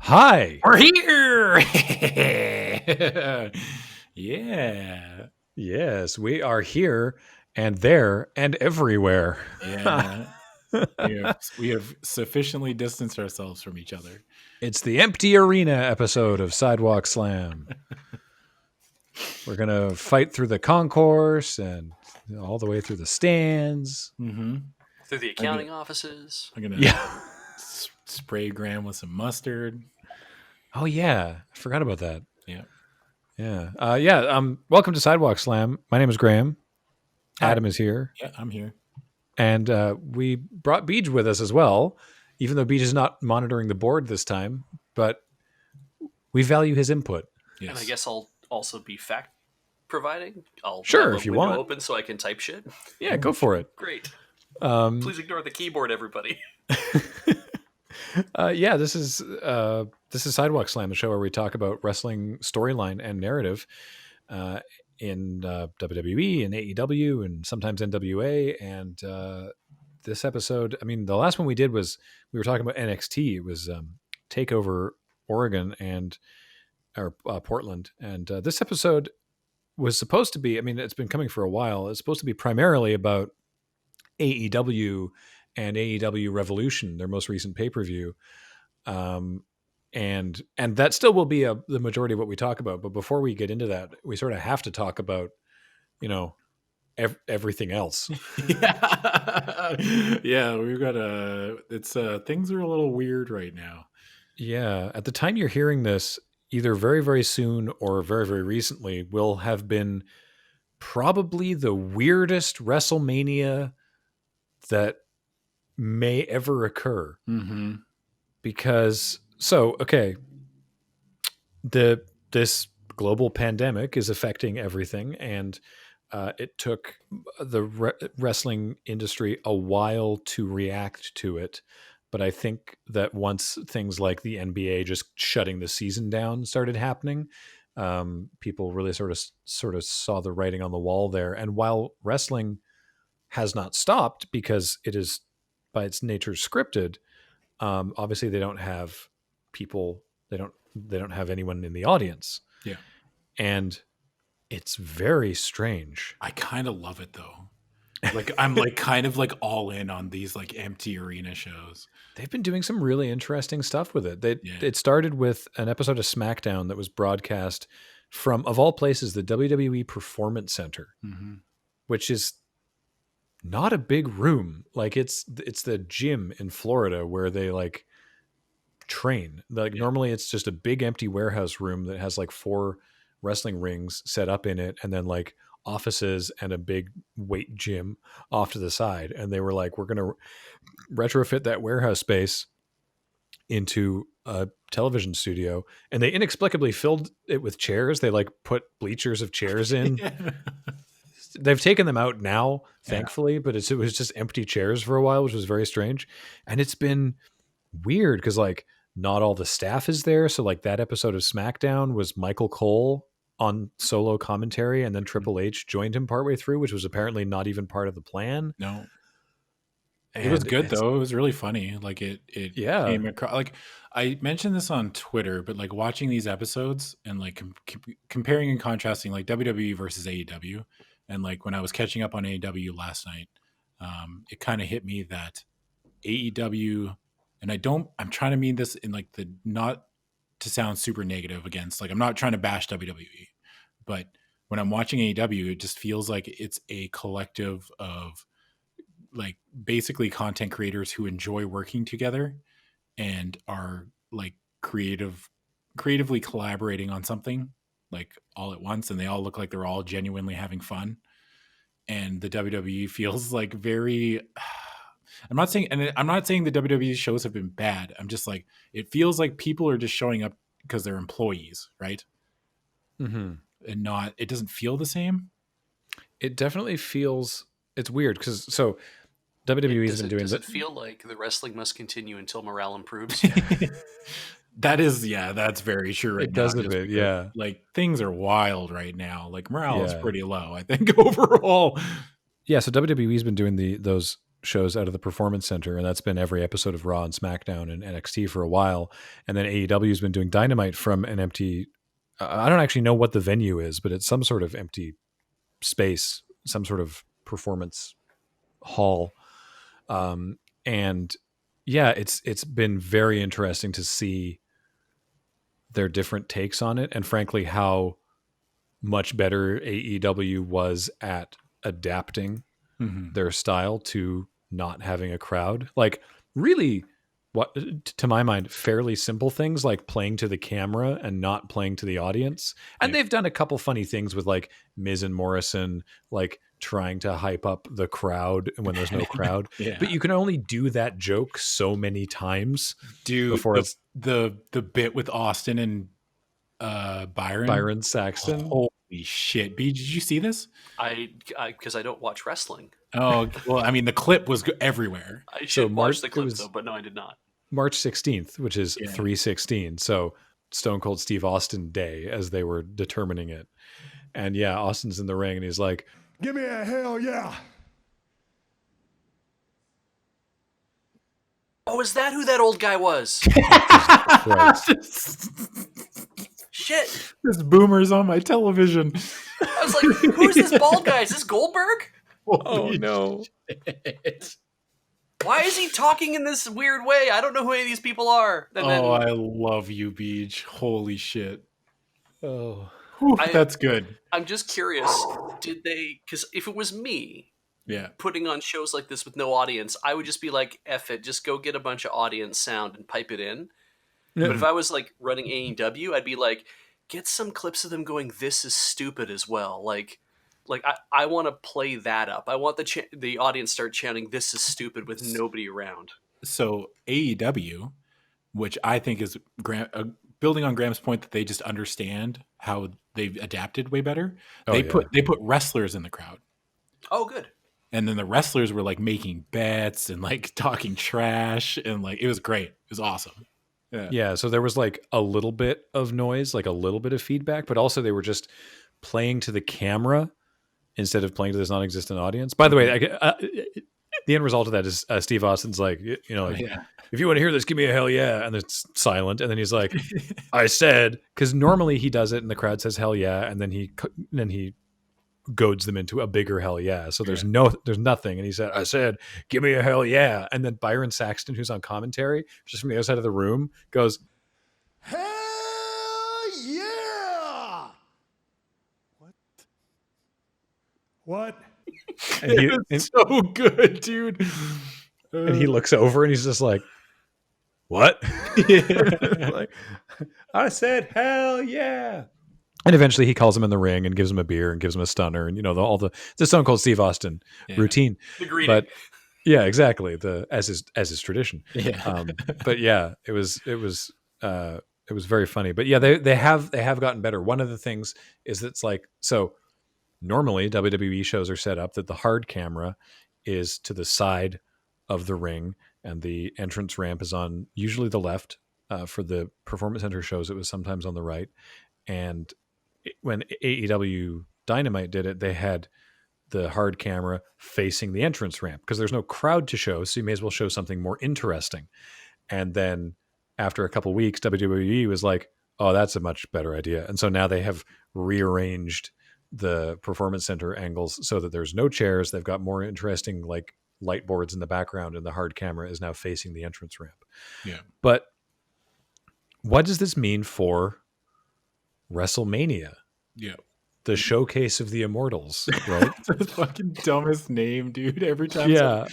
Hi. We're here. Yeah. Yes, we are here and there and everywhere. Yeah. We have sufficiently distanced ourselves from each other. It's the empty arena episode of Sidewalk Slam. We're going to fight through the concourse and all the way through the stands. Mm-hmm. Through the accounting offices. I'm going to spray Graham with some mustard. Oh, yeah. I forgot about that. Yeah. Yeah. Welcome to Sidewalk Slam. My name is Graham. Hi. Adam is here. Yeah, I'm here. And we brought Beej with us as well, even though Beej is not monitoring the board this time, but we value his input. Yes. And I guess I'll also be fact providing. I'll sure, have if you window want. open so I can type shit. Yeah, go for it. Great. Please ignore the keyboard, everybody. This is Sidewalk Slam, the show where we talk about wrestling storyline and narrative in WWE and AEW and sometimes NWA. And this episode, I mean, the last one we did was we were talking about NXT. It was Takeover Oregon or Portland. And this episode was supposed to be, I mean, it's been coming for a while. It's supposed to be primarily about AEW and AEW Revolution, their most recent pay-per-view. And that still will be the majority of what we talk about. But before we get into that, we sort of have to talk about, everything else. Yeah, we've got things are a little weird right now. Yeah. At the time you're hearing this, either very, very soon or very, very recently will have been probably the weirdest WrestleMania that may ever occur. Mm-hmm. Because this global pandemic is affecting everything, and it took the wrestling industry a while to react to it. But I think that once things like the NBA just shutting the season down started happening, people really sort of saw the writing on the wall there. And while wrestling has not stopped because it is by its nature scripted, obviously they don't have people. They don't have anyone in the audience. Yeah, and it's very strange. I kind of love it though. Like I'm like kind of like all in on these like empty arena shows. They've been doing some really interesting stuff with it. It started with an episode of SmackDown that was broadcast from, of all places, the WWE Performance Center, mm-hmm. which is not a big room. Like it's the gym in Florida where they like train. Like normally it's just a big empty warehouse room that has like 4 wrestling rings set up in it, and then like offices and a big weight gym off to the side. And they were like, we're going to retrofit that warehouse space into a television studio. And they inexplicably filled it with chairs. They like put bleachers of chairs in. Yeah. They've taken them out now, thankfully, but it was just empty chairs for a while, which was very strange. And it's been weird because like not all the staff is there. So like that episode of SmackDown was Michael Cole on solo commentary, and then Triple H joined him partway through, which was apparently not even part of the plan. No. It was good though. It was really funny. Like it came across, like I mentioned this on Twitter, but like watching these episodes and like comparing and contrasting like WWE versus AEW. And like when I was catching up on AEW last night, it kind of hit me that AEW, and I'm trying to mean this in like the, not to sound super negative against, like I'm not trying to bash WWE, but when I'm watching AEW, it just feels like it's a collective of like basically content creators who enjoy working together and are like creatively collaborating on something like all at once, and they all look like they're all genuinely having fun. And the WWE feels like very I'm not saying the WWE shows have been bad. I'm just like, it feels like people are just showing up because they're employees, right? Mm-hmm. And it doesn't feel the same. It definitely feels, it's weird because so WWE's been doing. Does it feel like the wrestling must continue until morale improves? That's very true. Right, it does a bit, yeah. Like things are wild right now. Like morale is pretty low, I think, overall. Yeah, so WWE's been doing those shows out of the Performance Center, and that's been every episode of Raw and SmackDown and NXT for a while. And then AEW has been doing Dynamite from an empty. I don't actually know what the venue is, but it's some sort of empty space, some sort of performance hall. And yeah, it's been very interesting to see their different takes on it, and frankly, how much better AEW was at adapting their style to not having a crowd. Like, really, what, to my mind, fairly simple things like playing to the camera and not playing to the audience. And they've done a couple funny things with like Miz and Morrison, like trying to hype up the crowd when there's no crowd. But you can only do that joke so many times, dude. Before it's the bit with Austin and Byron Saxton. Holy shit, B! Did you see this? I because I don't watch wrestling. Oh well, I mean the clip was everywhere. I should watch the clip though, but no, I did not. March 16th, which is 3/16. So Stone Cold Steve Austin Day, as they were determining it. And yeah, Austin's in the ring and he's like, "Give me a hell yeah." Oh, is that who that old guy was? Shit. This boomer's on my television. I was like, who's this bald guy? Is this Goldberg? Oh, no. Shit. Why is he talking in this weird way? I don't know who any of these people are. And I love you, Beach. Holy shit. Oh, that's good. I'm just curious. Did they... Because if it was me... putting on shows like this with no audience, I would just be like, F it, just go get a bunch of audience sound and pipe it in. But if I was like running AEW, I'd be like, get some clips of them going, "This is stupid" as well. Like I want to play that up. I want the audience start chanting, "This is stupid" with nobody around. So AEW, which I think is building on Graham's point that they just understand how they've adapted way better. They put wrestlers in the crowd. Oh, good. And then the wrestlers were like making bets and like talking trash, and like it was great. It was awesome. Yeah, so there was like a little bit of noise, like a little bit of feedback, but also they were just playing to the camera instead of playing to this non-existent audience. By the way, the end result of that is Steve Austin's like, if you want to hear this, give me a hell yeah. And it's silent. And then he's like, I said, because normally he does it and the crowd says hell yeah. And then he goads them into a bigger hell yeah. So there's nothing. And he said, I said, give me a hell yeah. And then Byron Saxton, who's on commentary, just from the other side of the room, goes, hell yeah. What? And it's so good, dude. And he looks over and he's just like, what? Like, I said, hell yeah. And eventually he calls him in the ring and gives him a beer and gives him a stunner and, all the Stone Cold Steve Austin routine. The greeting. But yeah, exactly. As is tradition. Yeah. But yeah, it was very funny. But yeah, they have gotten better. One of the things is it's like, so normally WWE shows are set up that the hard camera is to the side of the ring and the entrance ramp is on usually the left. For the Performance Center shows, it was sometimes on the right. And when AEW Dynamite did it, they had the hard camera facing the entrance ramp because there's no crowd to show, so you may as well show something more interesting. And then after a couple weeks, WWE was like, oh, that's a much better idea. And so now they have rearranged the Performance Center angles so that there's no chairs. They've got more interesting like light boards in the background, and the hard camera is now facing the entrance ramp. Yeah. But what does this mean for WrestleMania? Yeah. The showcase of the immortals, right? The fucking dumbest name, dude. Every time. Yeah.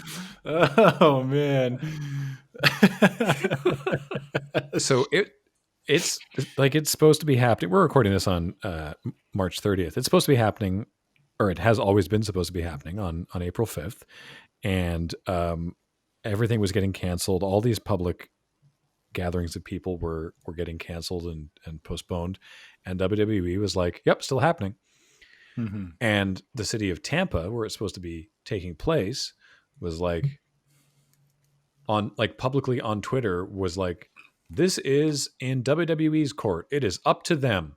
Oh man. So it's like it's supposed to be happening. We're recording this on March 30th. It's supposed to be happening, or it has always been supposed to be happening on April 5th. And everything was getting canceled. All these public gatherings of people were getting canceled and postponed. And WWE was like, yep, still happening. Mm-hmm. And the city of Tampa, where it's supposed to be taking place, was like publicly on Twitter was like, this is in WWE's court. It is up to them.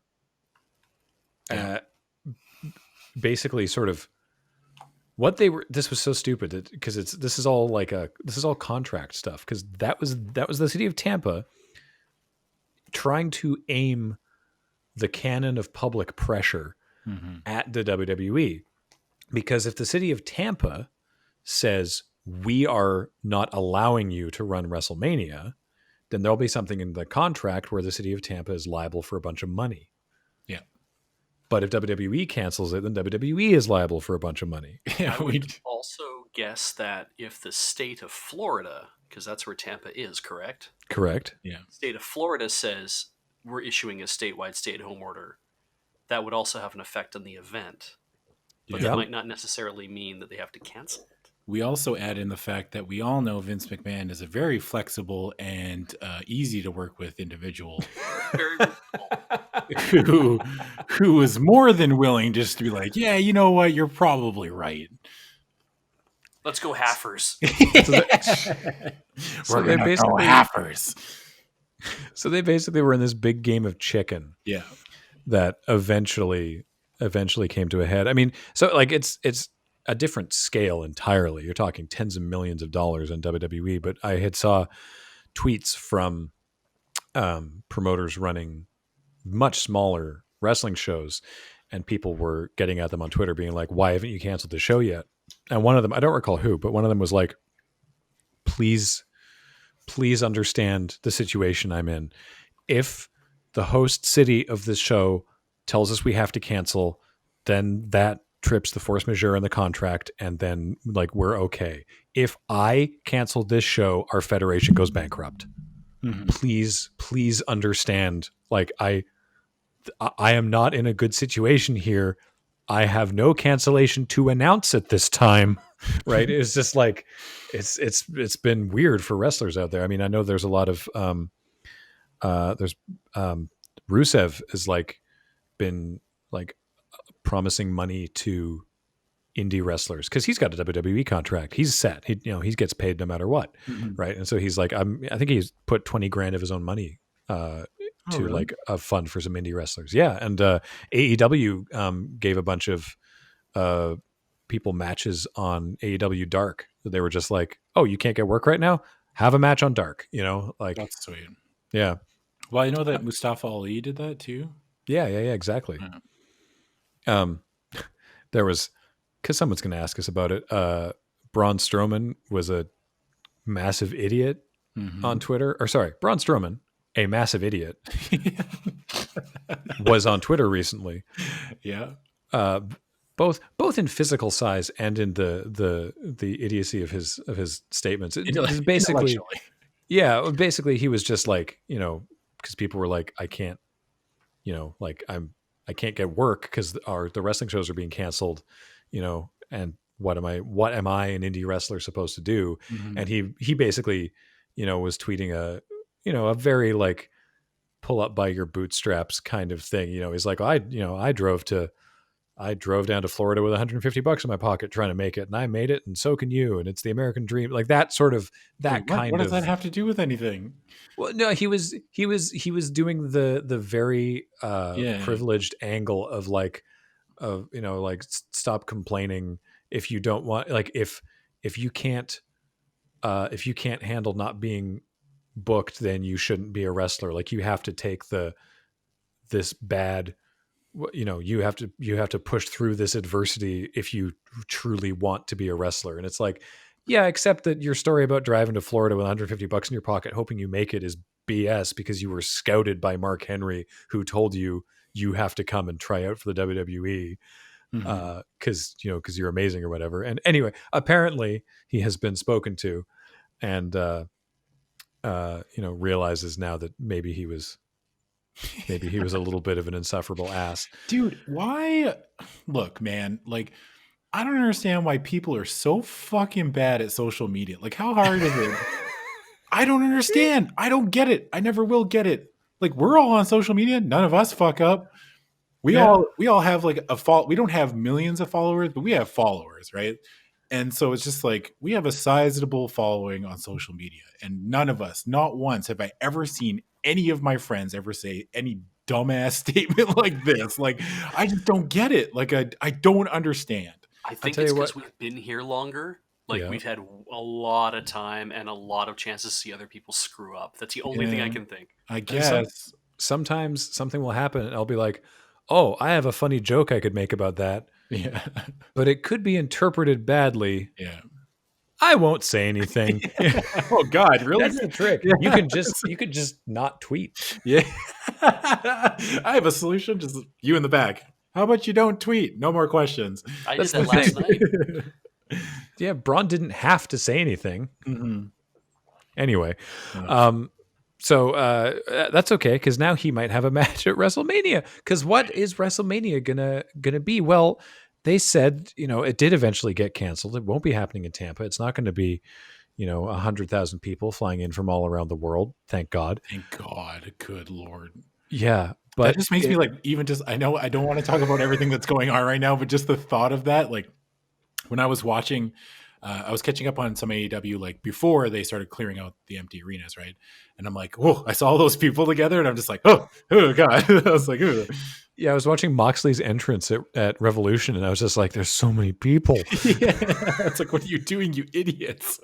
Basically sort of what they were, this was so stupid because this is all contract stuff, because that was the city of Tampa trying to aim the cannon of public pressure at the WWE, because if the city of Tampa says we are not allowing you to run WrestleMania, then there'll be something in the contract where the city of Tampa is liable for a bunch of money. Yeah. But if WWE cancels it, then WWE is liable for a bunch of money. I would also guess that if the state of Florida, because that's where Tampa is, correct? Correct. Yeah. State of Florida says we're issuing a statewide stay-at-home order, that would also have an effect on the event. But that might not necessarily mean that they have to cancel it. We also add in the fact that we all know Vince McMahon is a very flexible and easy to work with individual. Very who is more than willing just to be like, yeah, you know what, you're probably right. Let's go halfers. We're going to go halfers. So they basically were in this big game of chicken. Yeah. That eventually came to a head. I mean, so like it's a different scale entirely. You're talking tens of millions of dollars in WWE, but I had saw tweets from promoters running much smaller wrestling shows, and people were getting at them on Twitter being like, why haven't you canceled the show yet? And one of them, I don't recall who, but one of them was like, please understand the situation I'm in. If the host city of this show tells us we have to cancel, then that trips the force majeure in the contract, and then like we're okay. If I cancel this show, our federation goes bankrupt. Please understand. Like I am not in a good situation here. I have no cancellation to announce at this time. Right? It's just like it's been weird for wrestlers out there. I mean, I know there's a lot of Rusev has like been like promising money to indie wrestlers because he's got a WWE contract. He's set. He gets paid no matter what, right? And so he's like, I think he's put $20,000 of his own money to really? Like a fund for some indie wrestlers. Yeah, and AEW gave a bunch of people matches on AEW Dark. They were just like, oh, you can't get work right now? Have a match on Dark. Like that's sweet. Yeah. Well, I know that Mustafa Ali did that too. Yeah, exactly. Yeah. There was, because someone's going to ask us about it. Braun Strowman was a massive idiot on Twitter. Or sorry, Braun Strowman, a massive idiot, was on Twitter recently. Yeah. Both in physical size and in the idiocy of his statements. It basically, yeah, basically he was just like, because people were like, I can't, like I can't get work because the wrestling shows are being canceled, and what am I, an indie wrestler, supposed to do? And he basically, was tweeting a very like pull up by your bootstraps kind of thing. He's like, I drove down to Florida with $150 in my pocket trying to make it, and I made it, and so can you. And it's the American dream, like that sort of What does that have to do with anything? Well, no, he was doing the very privileged angle of like, like stop complaining if you don't want, like if you can't handle not being booked, then you shouldn't be a wrestler. Like you have to take this bad. You have to push through this adversity if you truly want to be a wrestler. And it's like, yeah, except that your story about driving to Florida with $150 in your pocket, hoping you make it, is BS because you were scouted by Mark Henry, who told you have to come and try out for the WWE because you're amazing or whatever. And anyway, apparently he has been spoken to, and realizes now that maybe he was a little bit of an insufferable ass. Dude, why? Look, man, like, I don't understand why people are so fucking bad at social media. Like, how hard is it? I don't understand. I don't get it. I never will get it. Like, we're all on social media. None of us fuck up. We all have like a fault. We don't have millions of followers, but we have followers, right? And so it's just like, we have a sizable following on social media, and none of us, not once have I ever seen any of my friends ever say any dumbass statement like this. Like, I just don't get it. Like, I don't understand. I think it's because we've been here longer. Like, we've had a lot of time and a lot of chances to see other people screw up. That's the only thing I can think. I guess. Sometimes something will happen and I'll be like, oh, I have a funny joke I could make about that. Yeah. But it could be interpreted badly. Yeah. I won't say anything. Oh God, really? That's the trick. You could just not tweet. Yeah. I have a solution. Just you in the back. How about you don't tweet? No more questions. I did that last night. Yeah, Braun didn't have to say anything. Mm-hmm. Anyway, so that's okay because now he might have a match at WrestleMania. Because what is WrestleMania gonna be? Well, they said it did eventually get canceled. It won't be happening in Tampa. It's not going to be 100,000 people flying in from all around the world. Thank God. Thank God. Good Lord. Yeah. But that just makes me like, even just, I know I don't want to talk about everything that's going on right now, but just the thought of that, like when I was watching, I was catching up on some AEW like before they started clearing out the empty arenas, right? And I'm like, whoa, I saw all those people together and I'm just like, oh God. I was like, ugh. Yeah, I was watching Moxley's entrance at Revolution and I was just like, there's so many people. Yeah. It's like, what are you doing, you idiots?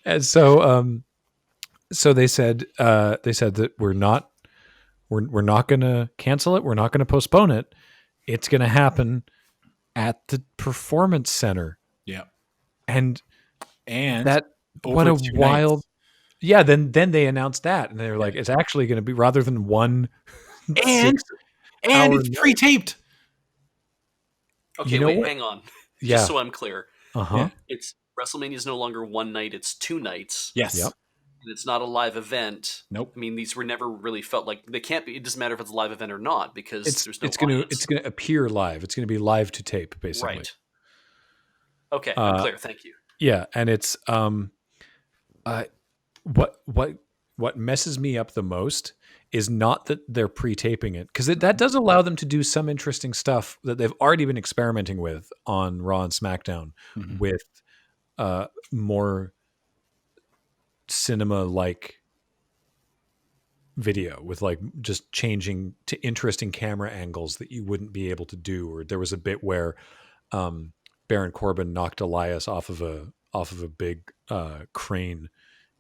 And so they said that we're not going to cancel it. We're not going to postpone it. It's going to happen at the Performance Center. Yeah. And that, what a wild, yeah. Then they announced that and they were like, it's actually going to be rather than one and it's pre-taped. Okay, wait, hang on. Yeah. Just so I'm clear. Uh-huh. It's WrestleMania is no longer one night, it's 2 nights. Yes. Yep. And it's not a live event. Nope. I mean, these were never really felt like they can't be. It doesn't matter if it's a live event or not because there's no. It's going to appear live. It's going to be live to tape, basically. Right. Okay, I'm clear. Thank you. Yeah, and it's what messes me up the most is not that they're pre-taping it, because that does allow them to do some interesting stuff that they've already been experimenting with on Raw and SmackDown with more cinema-like video, with like just changing to interesting camera angles that you wouldn't be able to do. Or there was a bit where Baron Corbin knocked Elias off of a big crane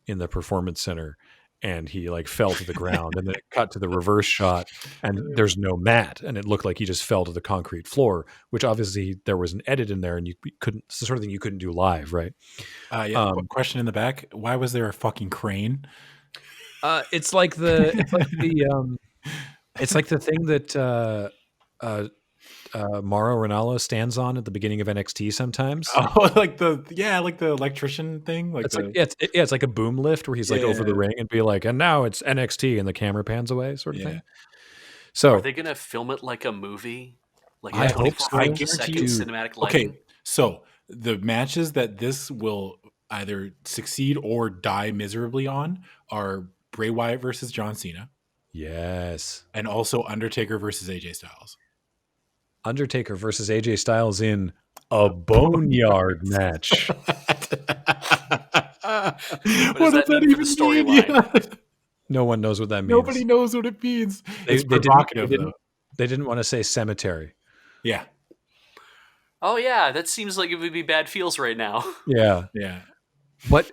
in the Performance Center, and he like fell to the ground, and then it cut to the reverse shot and there's no mat, and it looked like he just fell to the concrete floor, which obviously there was an edit in there and you couldn't, it's the sort of thing you couldn't do live, right? Question in the back, why was there a fucking crane? It's like the thing that Mauro Ranallo stands on at the beginning of NXT sometimes. Oh, like the electrician thing. Like it's like a boom lift where he's like over the ring and be like, and now it's NXT, and the camera pans away, sort of thing. So are they gonna film it like a movie? Like I hope so. I guarantee you. Cinematic lighting. Okay, so the matches that this will either succeed or die miserably on are Bray Wyatt versus John Cena. Yes, and also Undertaker versus AJ Styles. Undertaker versus AJ Styles in a boneyard match. What does that even mean? No one knows what that means. Nobody knows what it means. It's provocative, though. They didn't want to say cemetery. Yeah. Oh yeah, that seems like it would be bad feels right now. Yeah. Yeah. What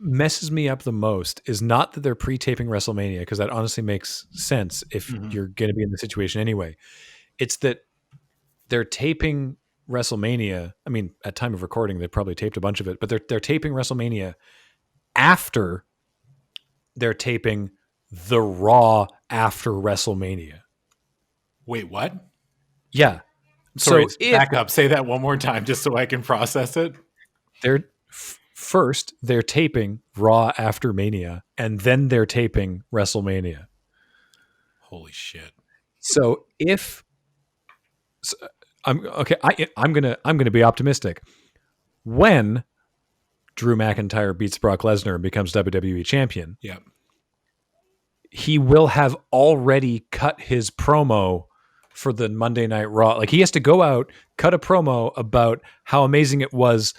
messes me up the most is not that they're pre-taping WrestleMania, because that honestly makes sense if you're going to be in the situation anyway. It's that they're taping WrestleMania. I mean, at time of recording, they probably taped a bunch of it, but they're taping WrestleMania after they're taping the Raw after WrestleMania. Wait, what? Yeah. Sorry, back up. Say that one more time just so I can process it. First, they're taping Raw after Mania, and then they're taping WrestleMania. Holy shit. So I'm gonna be optimistic. When Drew McIntyre beats Brock Lesnar and becomes WWE champion, he will have already cut his promo for the Monday Night Raw. Like, he has to go out, cut a promo about how amazing it was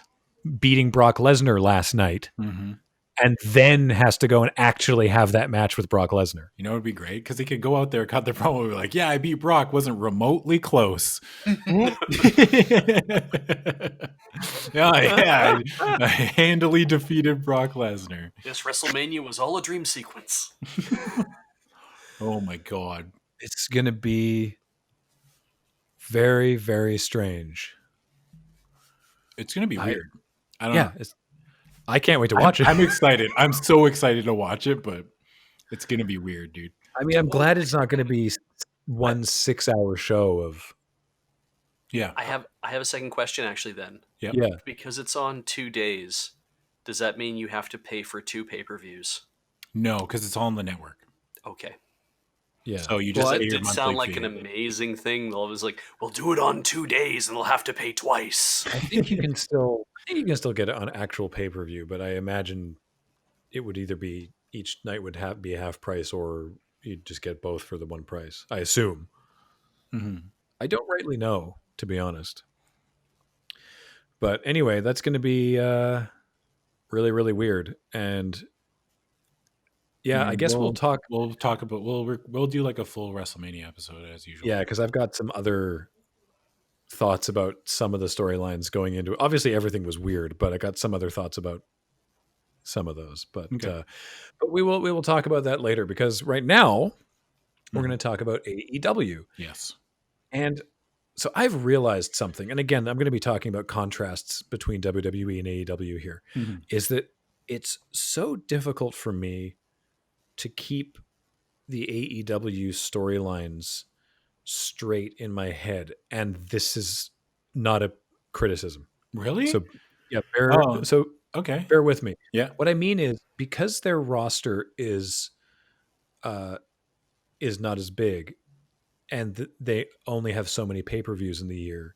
beating Brock Lesnar last night, and then has to go and actually have that match with Brock Lesnar. You know, it'd be great because he could go out there, cut the promo, and be like, "Yeah, I beat Brock. Wasn't remotely close." yeah, I handily defeated Brock Lesnar. This WrestleMania was all a dream sequence. Oh my god, it's gonna be very, very strange. It's gonna be weird. I don't know. I can't wait to watch it. I'm excited. I'm so excited to watch it, but it's gonna be weird, dude. I mean, I'm glad it's not gonna be 1 6-hour show of. Yeah. I have a second question actually then. Yep. Yeah. Because it's on 2 days, does that mean you have to pay for 2 pay-per-views? No, because it's all on the network. Okay. Yeah. So you just it did sound like an amazing thing. I was like, we'll do it on 2 days and they'll have to pay twice. I think you can still get it on actual pay-per-view, but I imagine it would either be each night would be half price or you'd just get both for the one price. I assume. Mm-hmm. I don't rightly know, to be honest. But anyway, that's going to be really, really weird. And yeah, I guess we'll talk about we'll do like a full WrestleMania episode as usual. Yeah, because I've got some other thoughts about some of the storylines going into it. Obviously everything was weird, but I got some other thoughts about some of those. But but we will talk about that later, because right now we're going to talk about AEW. Yes. And so I've realized something, and again, I'm going to be talking about contrasts between WWE and AEW here, is that it's so difficult for me to keep the AEW storylines straight in my head. And this is not a criticism. Really? So yeah, bear with me. Yeah. What I mean is, because their roster is not as big, and they only have so many pay-per-views in the year,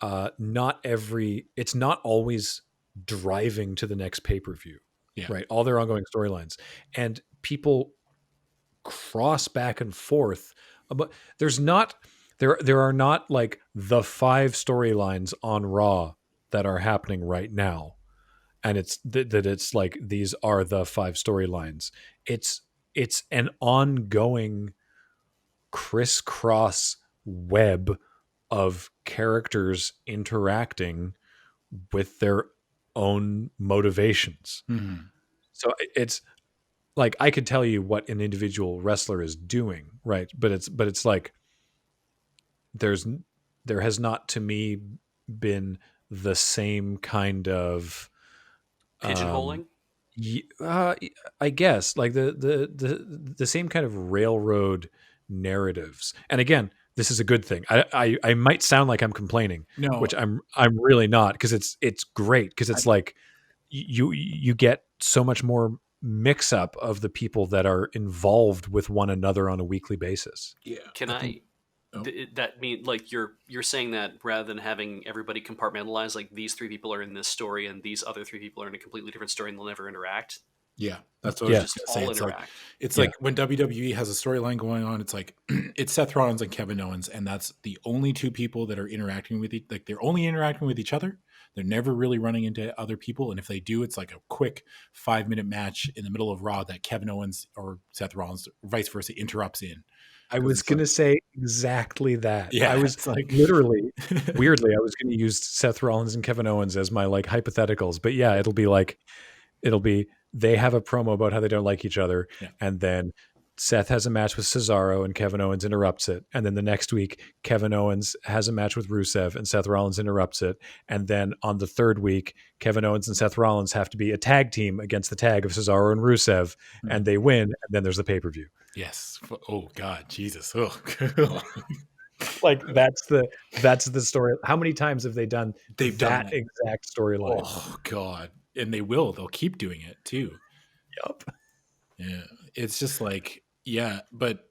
it's not always driving to the next pay-per-view. Yeah. Right. All their ongoing storylines, and people cross back and forth, but there are not like the 5 storylines on Raw that are happening right now, and it's that it's like these are the 5 storylines. It's an ongoing crisscross web of characters interacting with their own motivations. So it's like, I could tell you what an individual wrestler is doing, right? But it's like there has not, to me, been the same kind of pigeonholing. I guess like the same kind of railroad narratives. And again, this is a good thing. I might sound like I'm complaining, which I'm really not, because it's great, because it's like you get so much more mix up of the people that are involved with one another on a weekly basis. Yeah. Can that mean, like, you're saying that rather than having everybody compartmentalized, like these 3 people are in this story and these other 3 people are in a completely different story and they'll never interact? Yeah, that's what I was just going to say. It's like when WWE has a storyline going on, it's like it's Seth Rollins and Kevin Owens, and that's the only 2 people that are interacting with they're only interacting with each other. They're never really running into other people, and if they do, it's like a quick 5-minute match in the middle of Raw that Kevin Owens or Seth Rollins, vice versa, interrupts in. I was going to say exactly that. Yeah, I was like, literally, weirdly, I was going to use Seth Rollins and Kevin Owens as my like hypotheticals, but yeah, it'll be they have a promo about how they don't like each other, and then Seth has a match with Cesaro and Kevin Owens interrupts it, and then the next week Kevin Owens has a match with Rusev and Seth Rollins interrupts it, and then on the 3rd week Kevin Owens and Seth Rollins have to be a tag team against the tag of Cesaro and Rusev, and they win, and then there's the pay-per-view. Yes. Oh God, Jesus. Oh. Like that's the story. How many times have they done that exact storyline? Oh God. And they'll keep doing it too. Yup. Yeah. It's just like, yeah, but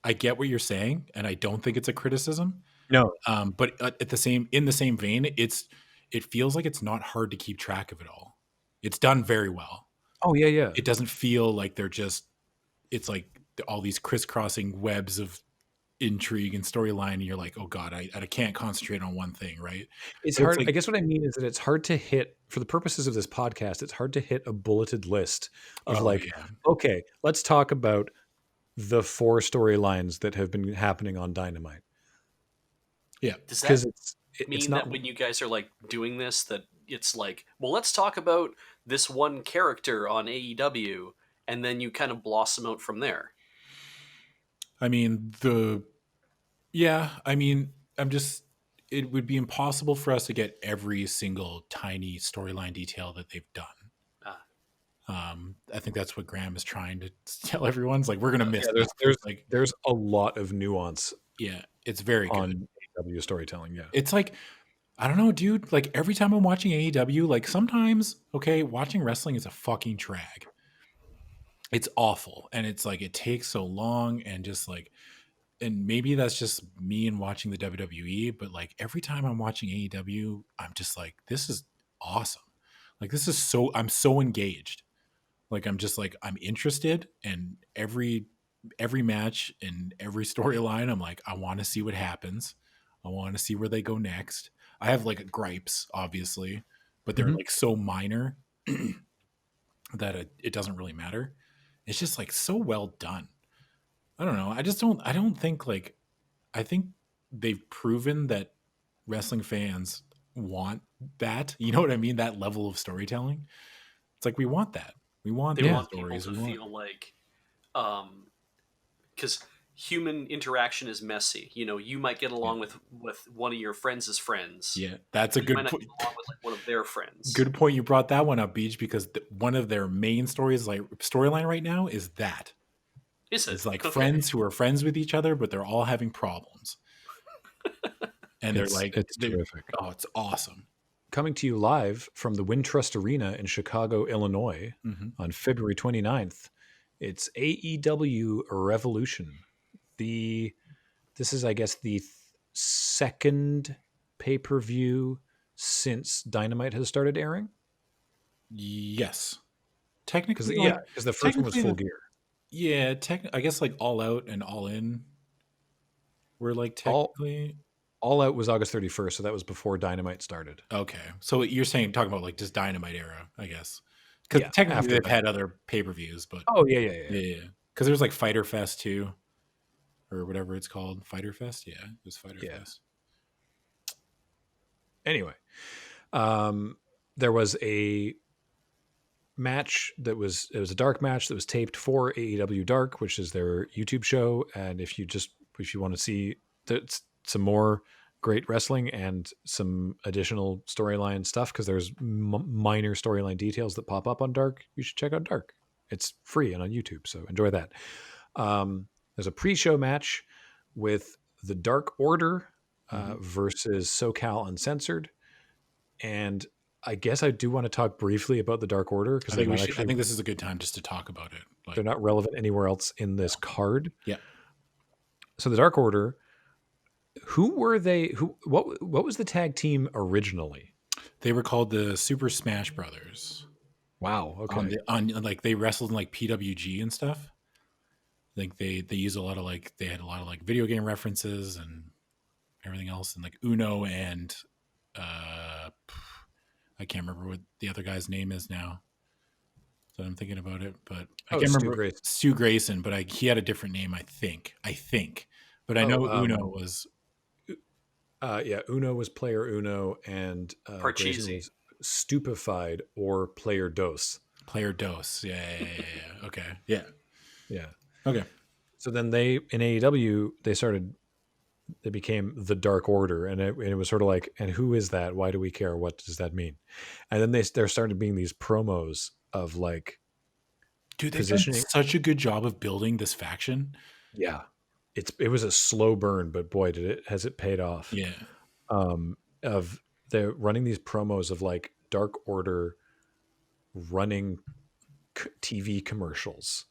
I get what you're saying, and I don't think it's a criticism. No. But in the same vein, it feels like it's not hard to keep track of it all. It's done very well. Oh yeah. It doesn't feel like it's like all these crisscrossing webs of intrigue and storyline, and you're like, oh god, I can't concentrate on one thing, right? It's But hard. like, I guess what I mean is that it's hard to hit, for the purposes of this podcast, it's hard to hit a bulleted list of okay, let's talk about the 4 storylines that have been happening on Dynamite. Yeah. Does that mean not that when you guys are like doing this, that it's like, well, let's talk about this one character on AEW, and then you kind of blossom out from there? I mean, it would be impossible for us to get every single tiny storyline detail that they've done. I think that's what Graham is trying to tell everyone. It's like, we're going to miss there's a lot of nuance. Yeah, it's very good on AEW storytelling. Yeah, it's like, I don't know, dude. Like, every time I'm watching AEW, like, sometimes, okay, watching wrestling is a fucking drag. It's awful, and it's like, it takes so long, and just like, and maybe that's just me and watching the WWE, but like, every time I'm watching AEW, I'm just like, this is awesome. Like, I'm so engaged. Like, I'm just like, I'm interested, and every match and every storyline, I'm like, I want to see what happens. I want to see where they go next. I have like gripes, obviously, but they're like so minor that it doesn't really matter. It's just like so well done. I don't know. I don't think like, I think they've proven that wrestling fans want that. You know what I mean? That level of storytelling. It's like, we want that. We want they want stories. people to feel like, because human interaction is messy. You know, you might get along with one of your friends' friends. Yeah, that's a good point. Get along with like one of their friends. Good point. You brought that one up, Beach, because one of their main storyline right now is that. It's like friends who are friends with each other, but they're all having problems. And it's terrific. Oh, it's awesome. Coming to you live from the Wintrust Arena in Chicago, Illinois, on February 29th, it's AEW Revolution. This is, I guess, the second pay-per-view since Dynamite has started airing. Yes, technically, because the first one was Full Gear. Yeah, I guess like All Out and All In were like technically. All Out was August 31st, so that was before Dynamite started. Okay, so you're talking about like just Dynamite era, I guess, because technically they've had other pay-per-views, but yeah. Because there's like Fyter Fest too, or whatever it's called, Fyter Fest. Yeah, it was Fyter Fest. Anyway, there was a match it was a dark match that was taped for AEW Dark, which is their YouTube show, and if you want to see some more great wrestling and some additional storyline stuff, because there's minor storyline details that pop up on Dark, you should check out Dark. It's free and on YouTube, so enjoy that. There's a pre-show match with the Dark Order versus SoCal Uncensored, and I guess I do want to talk briefly about the Dark Order, because I think this is a good time just to talk about it. Like, they're not relevant anywhere else in this card. Yeah. So the Dark Order, who were they? What was the tag team originally? They were called the Super Smash Brothers. Wow. Okay. Like, they wrestled in like PWG and stuff. Like they use a lot of they had a lot of like video game references and everything else, and like Uno and I can't remember what the other guy's name is now. So I'm thinking about it, but I can't remember. Stu Grayson, but he had a different name, I think. But I know Uno was. Uno was Player Uno, and Grayson was Stupefied or Player Dos. Player Dos, yeah. Okay, yeah. Okay. So then in AEW they became the Dark Order, and it was sort of like, and who is that? Why do we care? What does that mean? And then there started being these promos of like, dude, they've done such a good job of building this faction. Yeah, it was a slow burn, but boy, has it paid off. Yeah. Of they're running these promos of like Dark Order running TV commercials,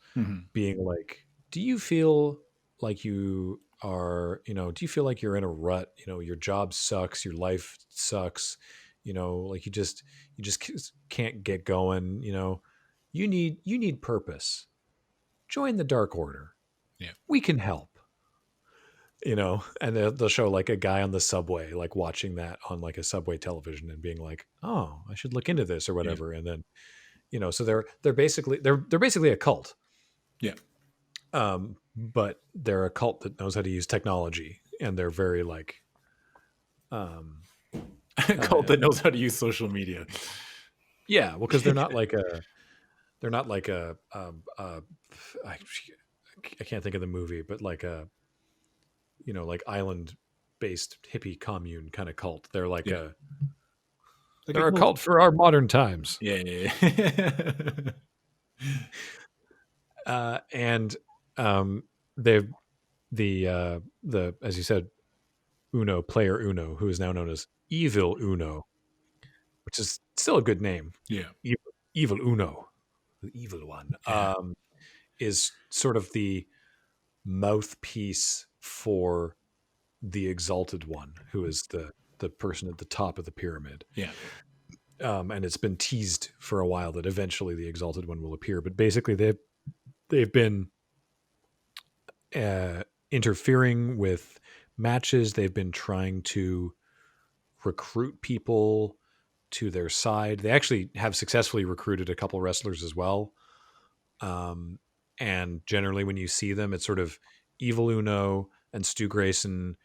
being like, do you feel like you are, do you feel like you're in a rut? Your job sucks, your life sucks, like you just can't get going. You need purpose. Join the Dark Order. Yeah, we can help. and they'll show like a guy on the subway, like watching that on like a subway television and being like, oh, I should look into this or whatever. Yeah. And then, so they're basically a cult. Yeah. But they're a cult that knows how to use technology, and they're very like, a cult that knows how to use social media. Yeah. Well, cause they're not like I can't think of the movie, but like like island based hippie commune kind of cult. They're like they're a cult for our modern times. Yeah. And they've the as you said, player Uno, who is now known as Evil Uno, which is still a good name. Yeah. Evil Uno, the evil one, is sort of the mouthpiece for the Exalted One, who is the person at the top of the pyramid. Yeah. And it's been teased for a while that eventually the Exalted One will appear. But basically, they've been interfering with matches. They've been trying to recruit people to their side. They actually have successfully recruited a couple wrestlers as well. And generally, when you see them, it's sort of Evil Uno and Stu Grayson,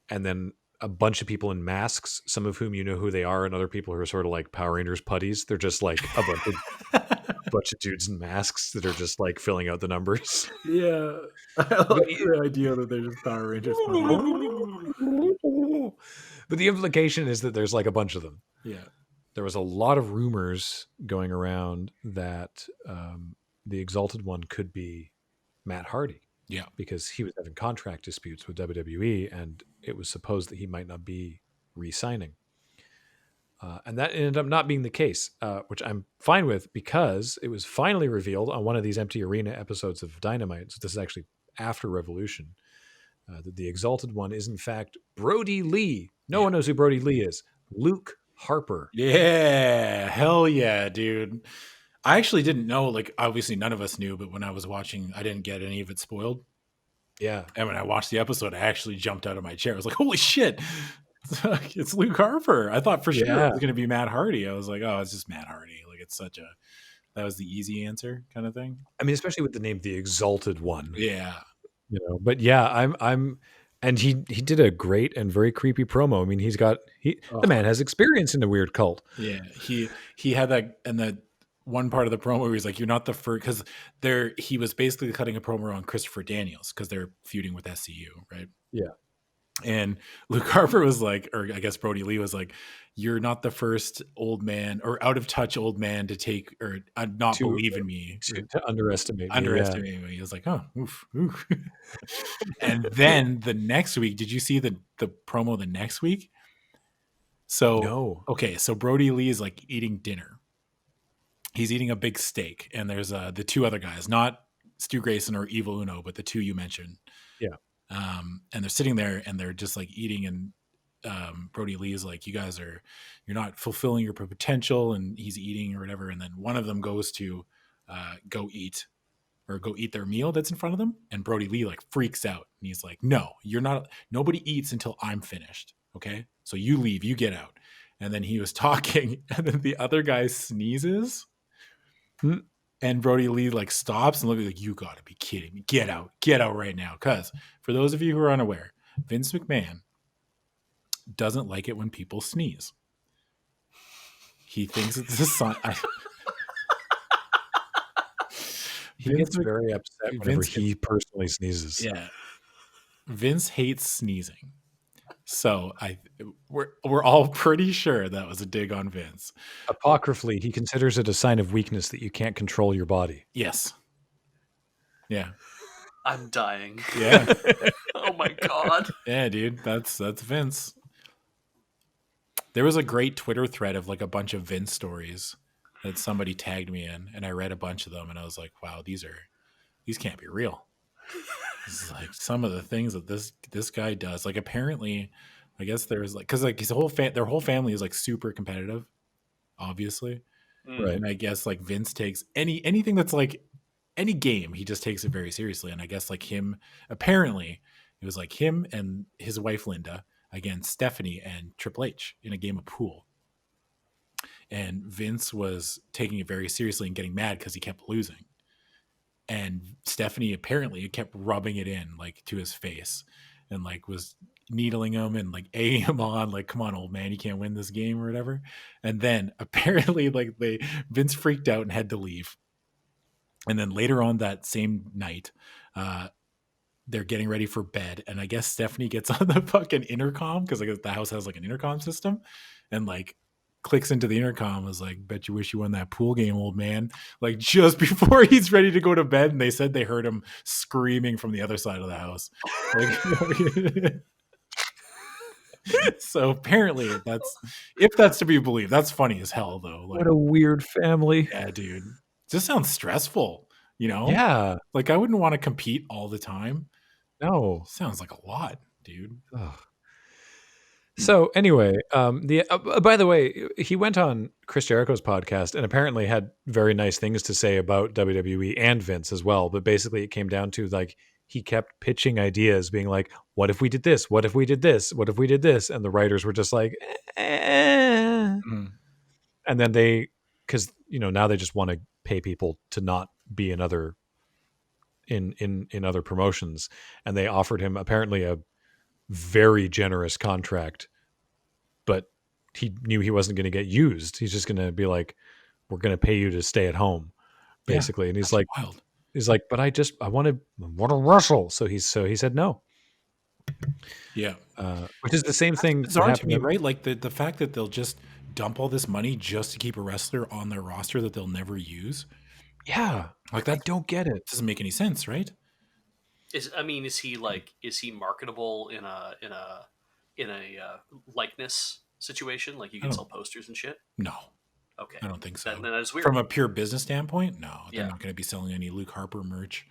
and then a bunch of people in masks, some of whom you know who they are, and other people who are sort of like Power Rangers putties. They're just like a bunch of dudes in masks that are just like filling out the numbers. Yeah. I like the idea that they're just Power Rangers putties. But the implication is that there's like a bunch of them. Yeah. There was a lot of rumors going around that the Exalted One could be Matt Hardy. Yeah. Because he was having contract disputes with WWE, and it was supposed that he might not be re-signing. And that ended up not being the case, which I'm fine with, because it was finally revealed on one of these Empty Arena episodes of Dynamite. So this is actually after Revolution, that the Exalted One is in fact Brody Lee. No one knows who Brody Lee is. Luke Harper. Yeah. Hell yeah, dude. I actually didn't know, like, obviously none of us knew, but when I was watching, I didn't get any of it spoiled. Yeah. And when I watched the episode, I actually jumped out of my chair. I was like, holy shit, it's Luke Harper. I thought for sure it was going to be Matt Hardy. I was like, oh, it's just Matt Hardy. Like, that was the easy answer kind of thing. I mean, especially with the name, the Exalted One. Yeah. But yeah, and he did a great and very creepy promo. I mean, the man has experience in a weird cult. Yeah. He had that, and that one part of the promo where he's like, you're not the first, because he was basically cutting a promo on Christopher Daniels because they're feuding with SCU, right? Yeah. And Luke Harper was like, or I guess Brody Lee was like, you're not the first old man or out of touch old man to take or not believe in me. To underestimate me. He was like, oh, oof. And then the next week, did you see the promo the next week? So, no. Okay. So Brody Lee is like eating dinner. He's eating a big steak, and there's the two other guys, not Stu Grayson or Evil Uno, but the two you mentioned. Yeah. And they're sitting there and they're just like eating, and Brody Lee is like, you're not fulfilling your potential, and he's eating or whatever. And then one of them goes to go eat their meal that's in front of them. And Brody Lee like freaks out, and he's like, no, you're not, nobody eats until I'm finished. Okay. So you leave, you get out. And then he was talking, and then the other guy sneezes. And Brody Lee like stops and looks like, you gotta be kidding me. Get out right now. Because for those of you who are unaware, Vince McMahon doesn't like it when people sneeze. He thinks it's a sign. He gets very upset whenever he personally sneezes. Yeah. Vince hates sneezing. So we're all pretty sure that was a dig on Vince. Apocryphally, he considers it a sign of weakness that you can't control your body. Yes. Yeah. I'm dying. Yeah. Oh my god. Yeah, dude. That's Vince. There was a great Twitter thread of like a bunch of Vince stories that somebody tagged me in, and I read a bunch of them, and I was like, wow, these can't be real. This is like some of the things that this guy does. Like, apparently, I guess there's like, because like their whole family is like super competitive, obviously, right? And I guess like Vince takes anything that's like any game, he just takes it very seriously. And I guess like him, apparently, It was like him and his wife Linda against Stephanie and Triple H in a game of pool. And Vince was taking it very seriously and getting mad because he kept losing. And Stephanie apparently kept rubbing it in like to his face and like was needling him and like egging him on, like, come on, old man, you can't win this game or whatever. And then apparently like Vince freaked out and had to leave. And then later on that same night, they're getting ready for bed. And I guess Stephanie gets on the fucking intercom because like the house has like an intercom system and like clicks into the intercom, was like, bet you wish you won that pool game, old man. Like just before he's ready to go to bed. And they said they heard him screaming from the other side of the house. Like, so apparently if that's to be believed, that's funny as hell though. Like, what a weird family. Yeah, dude. Just sounds stressful, you know? Yeah. Like I wouldn't want to compete all the time. No. Sounds like a lot, dude. Ugh. So anyway, by the way, he went on Chris Jericho's podcast and apparently had very nice things to say about WWE and Vince as well. But basically it came down to like, he kept pitching ideas being like, what if we did this? What if we did this? What if we did this? And the writers were just like, And then because, now they just want to pay people to not be in other promotions. And they offered him apparently a very generous contract, but he knew he wasn't going to get used. He's just going to be like, we're going to pay you to stay at home, basically. And he's like, wild. He's like, but I want to wrestle. So he said no. Yeah. Which is the same thing. Bizarre to me, right? Like the fact that they'll just dump all this money just to keep a wrestler on their roster that they'll never use. Yeah. Like that. I don't get it. Doesn't make any sense, right? Is he marketable in a likeness situation? Like you can sell posters and shit? No. Okay. I don't think so. Then that is weird. From a pure business standpoint, no. They're not going to be selling any Luke Harper merch.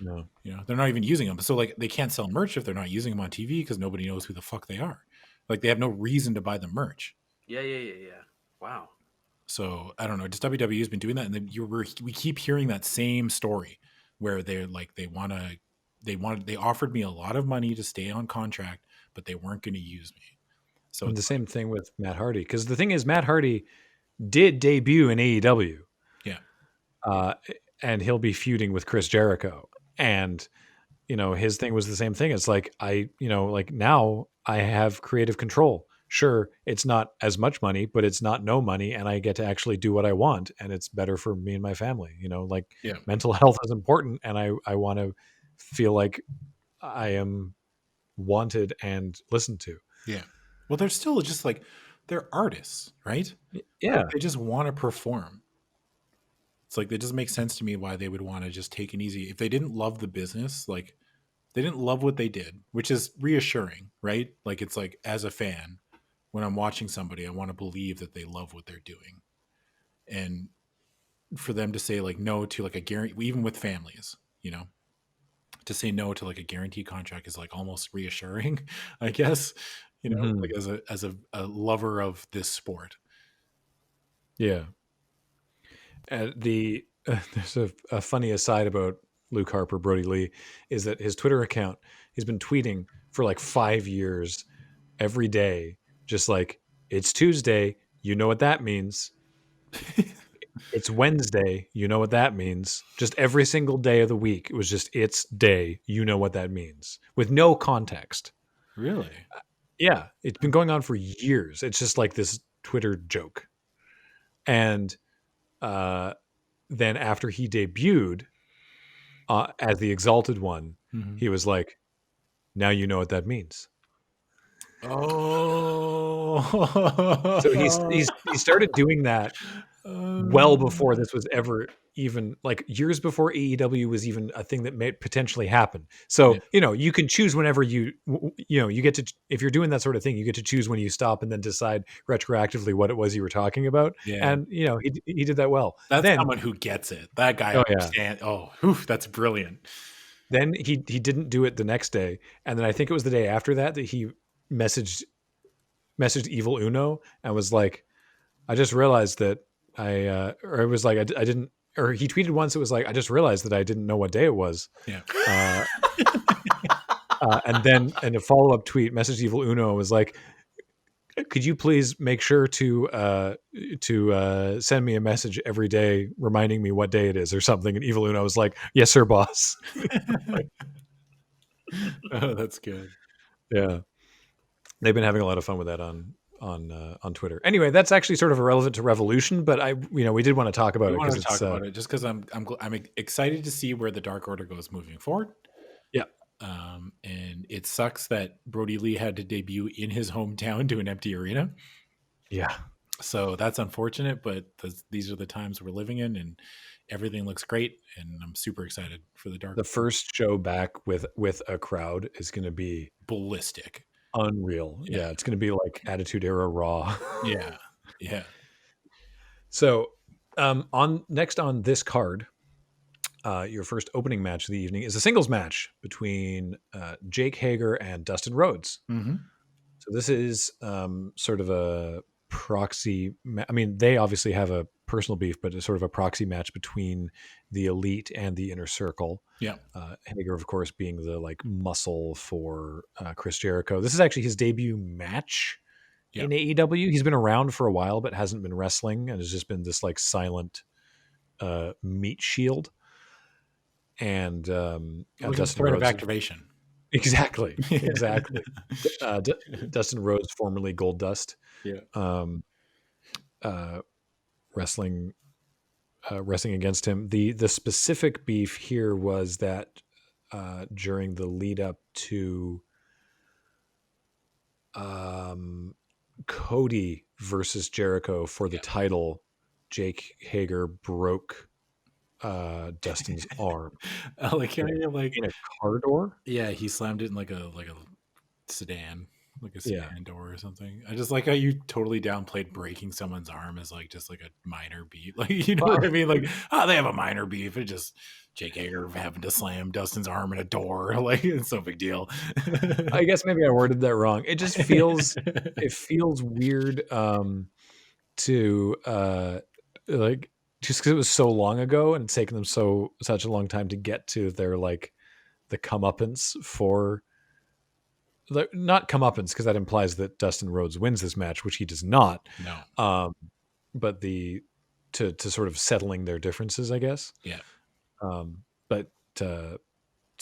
No. They're not even using them. So like they can't sell merch if they're not using them on TV because nobody knows who the fuck they are. Like they have no reason to buy the merch. Yeah. Wow. So I don't know. Just WWE has been doing that, and we keep hearing that same story where they're like they offered me a lot of money to stay on contract, but they weren't going to use me. So and the same thing with Matt Hardy, because the thing is, Matt Hardy did debut in AEW. Yeah. And he'll be feuding with Chris Jericho, and his thing was the same thing. It's like now I have creative control. Sure, it's not as much money, but it's not no money, and I get to actually do what I want, and it's better for me and my family. Mental health is important, and I want to feel like I am wanted and listened to. Yeah. Well, they're still just like, they're artists, right? Yeah. Like they just want to perform. It's like, it doesn't make sense to me why they would want to just take it easy. If they didn't love the business, like they didn't love what they did, which is reassuring, right? Like, it's like, as a fan, when I'm watching somebody, I want to believe that they love what they're doing. And for them to say like no to like a guarantee, even with families, to say no to like a guaranteed contract is like almost reassuring, I guess, like as a lover of this sport. Yeah. There's a funny aside about Luke Harper, Brody Lee, is that his Twitter account, he's been tweeting for like 5 years every day, just like, it's Tuesday, you know what that means. It's Wednesday, you know what that means. Just every single day of the week, it was just, it's day, you know what that means, with no context. Really? Yeah, it's been going on for years. It's just like this Twitter joke. And then after he debuted as the Exalted One, he was like, now you know what that means. Oh. So he started doing that well before this was ever even, like, years before AEW was even a thing that may potentially happen. So, you can choose whenever you get to, if you're doing that sort of thing, you get to choose when you stop and then decide retroactively what it was you were talking about. Yeah. And, he did that well. That's someone who gets it. That guy understands. Yeah. That's brilliant. Then he didn't do it the next day. And then I think it was the day after that he messaged Evil Uno and was like, I just realized that or it was like, I didn't, or he tweeted once, it was like, I just realized that I didn't know what day it was. Yeah. And then in a follow-up tweet, Message Evil Uno was like, could you please make sure to send me a message every day reminding me what day it is or something? And Evil Uno was like, yes, sir, boss. Oh, that's good. Yeah. They've been having a lot of fun with that on Twitter. Anyway, that's actually sort of irrelevant to Revolution, but we did want to talk about it because it's about it just because I'm excited to see where the Dark Order goes moving forward. Yeah. And it sucks that Brody Lee had to debut in his hometown to an empty arena. Yeah. So that's unfortunate, but these are the times we're living in, and everything looks great, and I'm super excited for the Dark. The first show back with a crowd is going to be ballistic, unreal. Yeah, it's going to be like Attitude Era Raw. Yeah. So, on this card, your first opening match of the evening is a singles match between Jake Hager and Dustin Rhodes. Mm-hmm. So this is sort of a proxy. I mean, they obviously have a personal beef, but it's sort of a proxy match between the Elite and the Inner Circle. Yeah. Hager, of course, being the muscle for Chris Jericho. This is actually his debut match in AEW. He's been around for a while, but hasn't been wrestling, and has just been this silent meat shield. And Dustin threat of activation. Exactly. Dustin Rhodes, formerly Goldust. Yeah. Wrestling against him. The specific beef here was that during the lead up to Cody versus Jericho for the title, Jake Hager broke Dustin's arm. In a car door. Yeah, he slammed it in like a sedan, like a sedan door or something. I just like how you totally downplayed breaking someone's arm as just like a minor beef. What I mean? They have a minor beef. It just Jake Hager having to slam Dustin's arm in a door. It's no big deal. I guess maybe I worded that wrong. It just feels weird to just because it was so long ago and it's taken them such a long time to get to their the comeuppance for not comeuppance, because that implies that Dustin Rhodes wins this match, which he does not. No. But to sort of settling their differences, I guess. Yeah. So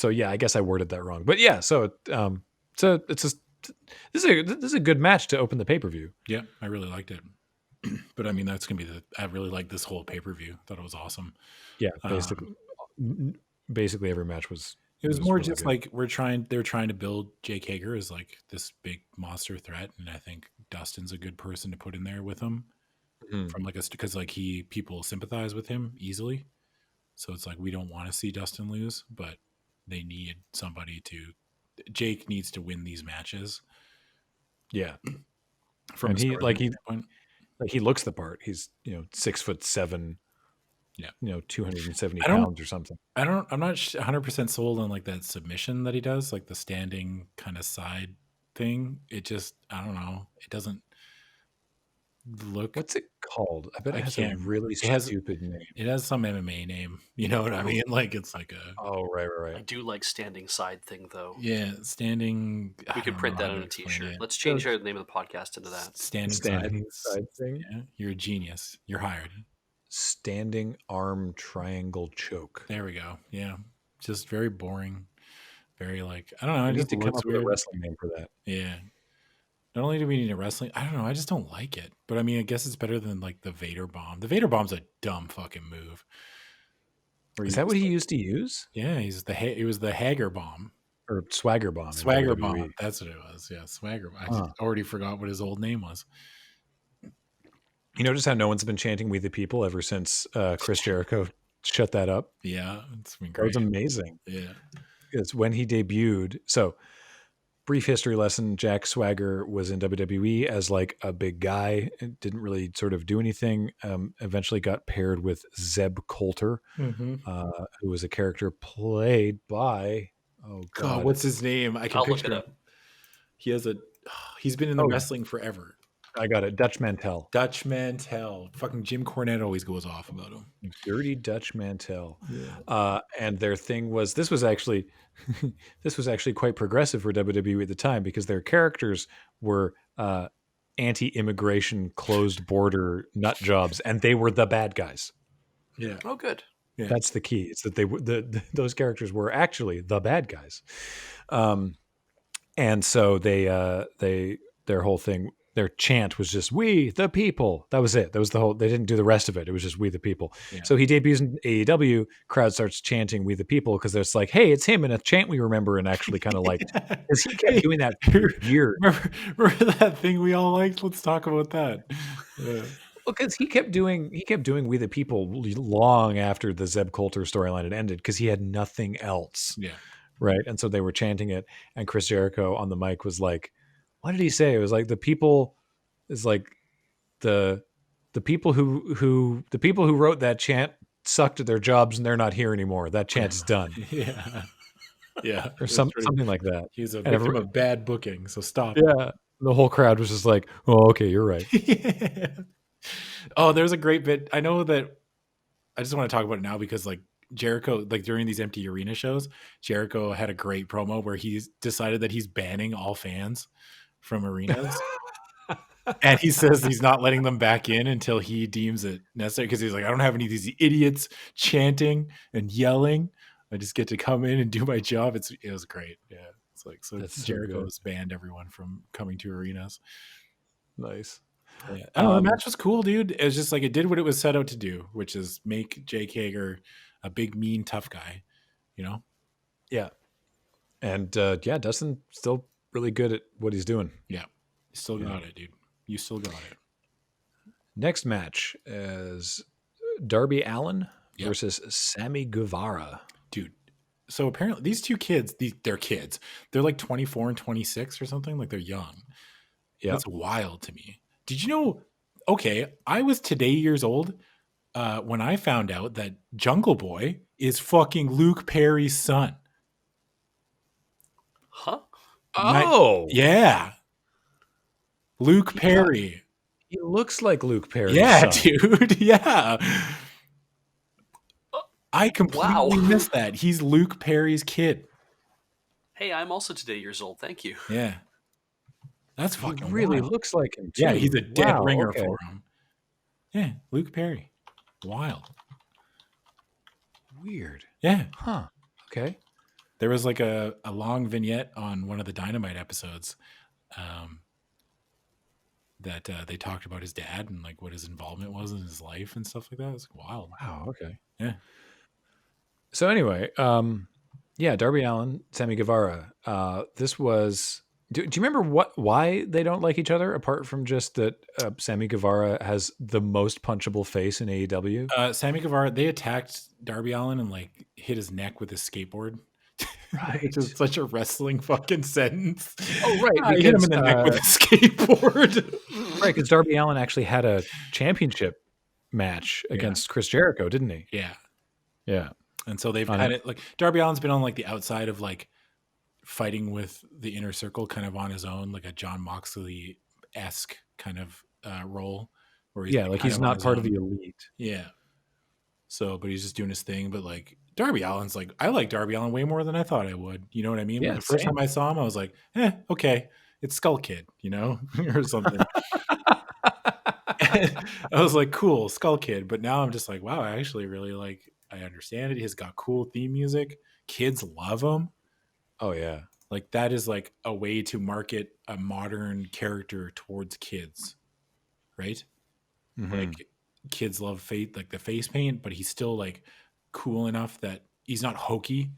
yeah, I guess I worded that wrong. But yeah, so it's just this is a good match to open the pay-per-view. Yeah, I really liked it. But I mean, that's gonna be I really like this whole pay-per-view. Thought it was awesome. Yeah, basically every match was. It was more really just good. They're trying to build Jake Hager as this big monster threat, and I think Dustin's a good person to put in there with him from because people sympathize with him easily. So it's we don't want to see Dustin lose, but they need somebody Jake needs to win these matches. Yeah. From he looks the part. He's 6'7". Yeah. 270 pounds or something. I'm not 100% sold on that submission that he does, the standing kind of side thing. It just, I don't know. It doesn't look. What's it called? I bet it has a really stupid name. It has some MMA name. You know what I mean? It's a. Oh, right. I do like standing side thing though. Yeah, standing. We could print that on a t-shirt. Let's change the name of the podcast into that. Standing side thing. Yeah, you're a genius. You're hired. Standing arm triangle choke. There we go. Yeah, just very boring. Very I don't know. I need to come up with a wrestling name for that. Yeah. Not only do we need a wrestling, I don't know. I just don't like it. But I mean, I guess it's better than the Vader bomb. The Vader bomb's a dumb fucking move. Is that what he used to use? Yeah, it was the Hager bomb or Swagger bomb. Swagger bomb. That's what it was. Yeah, Swagger bomb. I already forgot what his old name was. You notice how no one's been chanting "We the People" ever since Chris Jericho shut that up? Yeah, it's been great. It was amazing. Yeah, it's when he debuted. So, brief history lesson: Jack Swagger was in WWE as a big guy, didn't really sort of do anything. Eventually, got paired with Zeb Coulter, who was a character played by what's his name? I'll look it up. He's been in the wrestling forever. I got it. Dutch Mantell. Dutch Mantell. Fucking Jim Cornette always goes off about him. Dirty Dutch Mantell. Yeah. And their thing was this was actually quite progressive for WWE at the time because their characters were anti-immigration, closed border nut jobs, and they were the bad guys. Yeah. Oh, good. Yeah. That's the key. It's that those characters were actually the bad guys. And so their whole thing, their chant was just "We the people." That was it. That was the whole. They didn't do the rest of it. It was just "We the people." Yeah. So he debuts in AEW. Crowd starts chanting "We the people" because it's like, hey, it's him in a chant we remember and actually kind of liked. Because he kept doing that for years. Remember that thing we all liked? Let's talk about that. Yeah. Well, because he kept doing "We the People" long after the Zeb Coulter storyline had ended because he had nothing else. Yeah. Right. And so they were chanting it, and Chris Jericho on the mic was like, what did he say? It was like the people is like the people who wrote that chant sucked at their jobs and they're not here anymore. That chant is done. Yeah. Yeah. Or something like that. He's a victim of bad booking, so stop. Yeah. The whole crowd was just like, oh, okay, you're right. Yeah. Oh, there's a great bit. I know that I just want to talk about it now because like Jericho, like during these empty arena shows, Jericho had a great promo where he's decided that he's banning all fans from arenas. And he says he's not letting them back in until he deems it necessary because he's like, I don't have any of these idiots chanting and yelling. I just get to come in and do my job. It was great. Yeah. It's like, so Jericho has banned everyone from coming to arenas. Nice. Yeah. The match was cool, dude. It was just like it did what it was set out to do, which is make Jake Hager a big, mean, tough guy, you know? Yeah. And Dustin still really good at what he's doing. Yeah. You still got it, dude. You still got it. Next match is Darby Allin versus Sammy Guevara. Dude. So apparently these two kids, they're kids. They're like 24 and 26 or something. Like they're young. Yeah. That's wild to me. Did you know? Okay, I was today years old when I found out that Jungle Boy is fucking Luke Perry's son. Huh? Oh, yeah. Luke Perry. He looks like Luke Perry. Yeah, dude. Yeah. I completely missed that. He's Luke Perry's kid. Hey, I'm also today years old. Thank you. Yeah. That's fucking really wild. Looks like him too. Yeah, he's a dead ringer for him. Yeah, Luke Perry. Wild. Weird. Yeah. Huh. Okay. There was like a long vignette on one of the Dynamite episodes that they talked about his dad and like what his involvement was in his life and stuff like that. It's like, wild. Wow. Okay. Yeah. So anyway, Darby Allin, Sammy Guevara. This was. Do you remember why they don't like each other apart from just that Sammy Guevara has the most punchable face in AEW? Sammy Guevara, they attacked Darby Allin and like hit his neck with his skateboard. Right. Which is such a wrestling fucking sentence. Oh, right. He hit him in the neck with a skateboard. Right, because Darby Allin actually had a championship match against Chris Jericho, didn't he? Yeah. Yeah. And so they've had it like Darby Allin's been on like the outside of like fighting with the inner circle kind of on his own, like a John Moxley-esque kind of role where he's he's not part of the elite. Yeah. So, but he's just doing his thing. But like Darby Allin's like, I like Darby Allin way more than I thought I would. You know what I mean? Yeah, the first time I saw him, I was like, okay, it's Skull Kid, you know, or something. I was like, cool, Skull Kid. But now I'm just like, wow, I actually really like, I understand it. He's got cool theme music. Kids love him. Oh yeah. Like that is like a way to market a modern character towards kids. Right? Mm-hmm. Like kids love like the face paint, but he's still like cool enough that he's not hokey.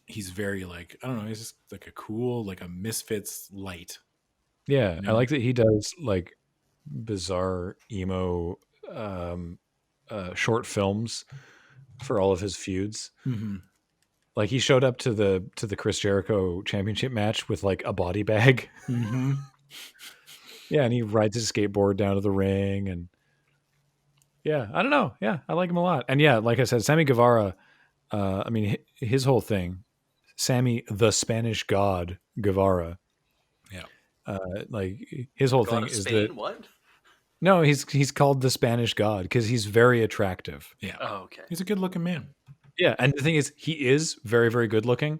He's very like, I don't know, he's just like a cool, like a Misfits light. Yeah. You know? I like that he does like bizarre emo short films for all of his feuds. Mm-hmm. Like he showed up to the Chris Jericho championship match with like a body bag. Mm-hmm. Yeah, and he rides his skateboard down to the ring, and yeah, I don't know. Yeah, I like him a lot. And yeah, like I said, Sammy Guevara. I mean, his whole thing, Sammy the Spanish God Guevara. Yeah, Like his whole God thing of is Spain? that What? no, he's called the Spanish God because he's very attractive. Yeah. Oh, okay. He's a good looking man. Yeah, and the thing is, he is very, very good looking,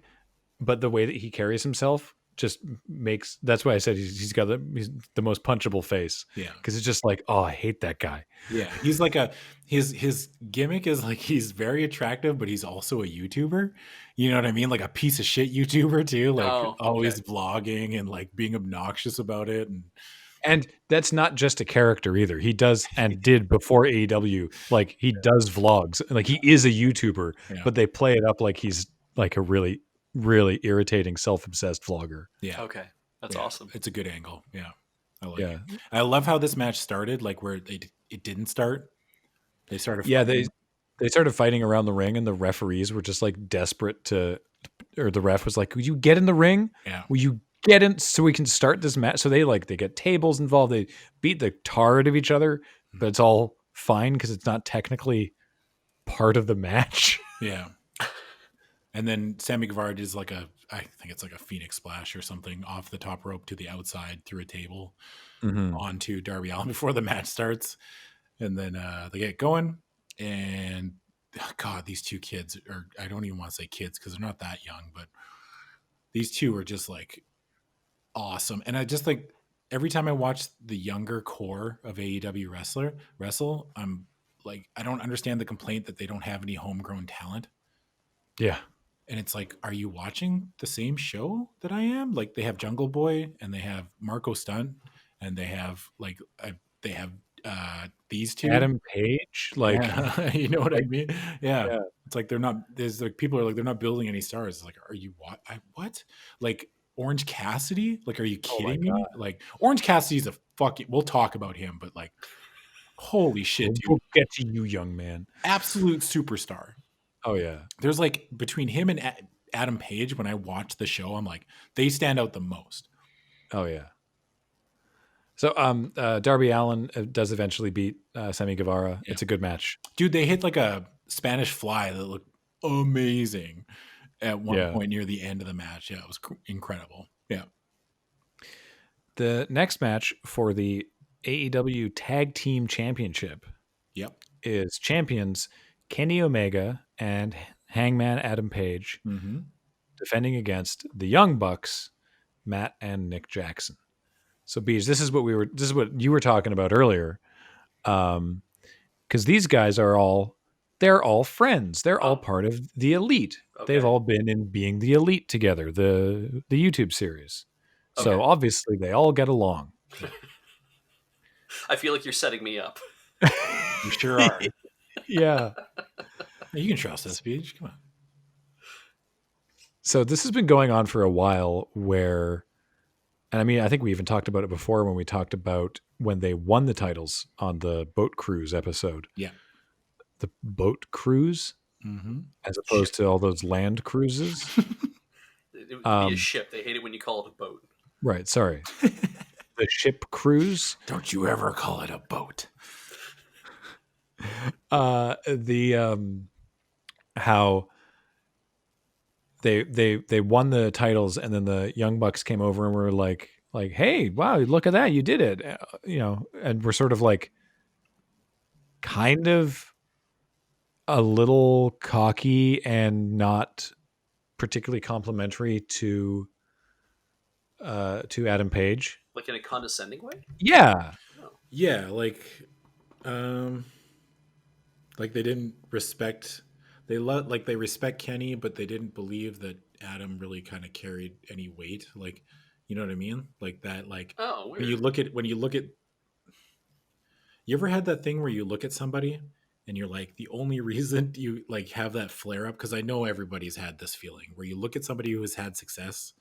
but the way that he carries himself just makes. That's why I said he's the most punchable face. Yeah, because it's just like, oh, I hate that guy. Yeah, he's like his gimmick is like he's very attractive, but he's also a YouTuber. You know what I mean? Like a piece of shit YouTuber too, like always vlogging and like being obnoxious about it. And that's not just a character either. He does and did before AEW. Like he does vlogs. Like he is a YouTuber, but they play it up like he's like a really, really irritating, self-obsessed vlogger. Yeah. Okay. That's awesome. It's a good angle. Yeah. I like it. I love how this match started, like where it didn't start. They started fighting. They started fighting around the ring, and the referees were just like desperate to, or the ref was like, "Will you get in the ring? Yeah. Will you get in so we can start this match?" So they get tables involved. They beat the tar out of each other, but it's all fine because it's not technically part of the match. Yeah. And then Sammy Guevara does I think it's like a Phoenix Splash or something off the top rope to the outside through a table onto Darby Allin before the match starts. And then they get going. And God, these two kids are, I don't even want to say kids because they're not that young, but these two are just like awesome. And I just like, every time I watch the younger core of AEW wrestle, I'm like, I don't understand the complaint that they don't have any homegrown talent. Yeah. And it's like, are you watching the same show that I am? Like they have Jungle Boy and they have Marco Stunt and they have these two. Adam Page, like you know what I mean? Yeah. It's like there's like people are like they're not building any stars. It's like, are you what? Like Orange Cassidy? Like, are you kidding me? Like Orange Cassidy's a fucking. We'll talk about him, but like, holy shit, dude! We'll get to you, young man. Absolute superstar. Oh yeah. There's like between him and Adam Page. When I watch the show, I'm like, they stand out the most. Oh yeah. So Darby Allin does eventually beat Sammy Guevara. Yeah. It's a good match. Dude, they hit like a Spanish fly that looked amazing at one point near the end of the match. Yeah, it was incredible. Yeah. The next match for the AEW Tag Team Championship is champions Kenny Omega and Hangman Adam Page defending against the Young Bucks, Matt and Nick Jackson. So, Beej, this is what you were talking about earlier. Because these guys they're all friends. They're all part of the Elite. Okay. They've all been in Being the Elite together, the YouTube series. Okay. So obviously they all get along. I feel like you're setting me up. You sure are. Yeah. You can trust us, Beej. Come on. So this has been going on for a while where, and I mean, I think we even talked about it before when we talked about when they won the titles on the boat cruise episode. Yeah. The boat cruise, as opposed to all those land cruises. It would be a ship. They hate it when you call it a boat. Right. Sorry. The ship cruise. Don't you ever call it a boat. How they won the titles, and then the Young Bucks came over and were like, hey, wow, look at that, you did it, and we're sort of like, kind of a little cocky and not particularly complimentary to Adam Page, like in a condescending way. Yeah. Yeah, like they didn't respect. They respect Kenny, but they didn't believe that Adam really kind of carried any weight. Like, you know what I mean? Like that. Like, oh, weird. when you look at. You ever had that thing where you look at somebody and you're like, the only reason you like have that flare up, because I know everybody's had this feeling where you look at somebody who has had success,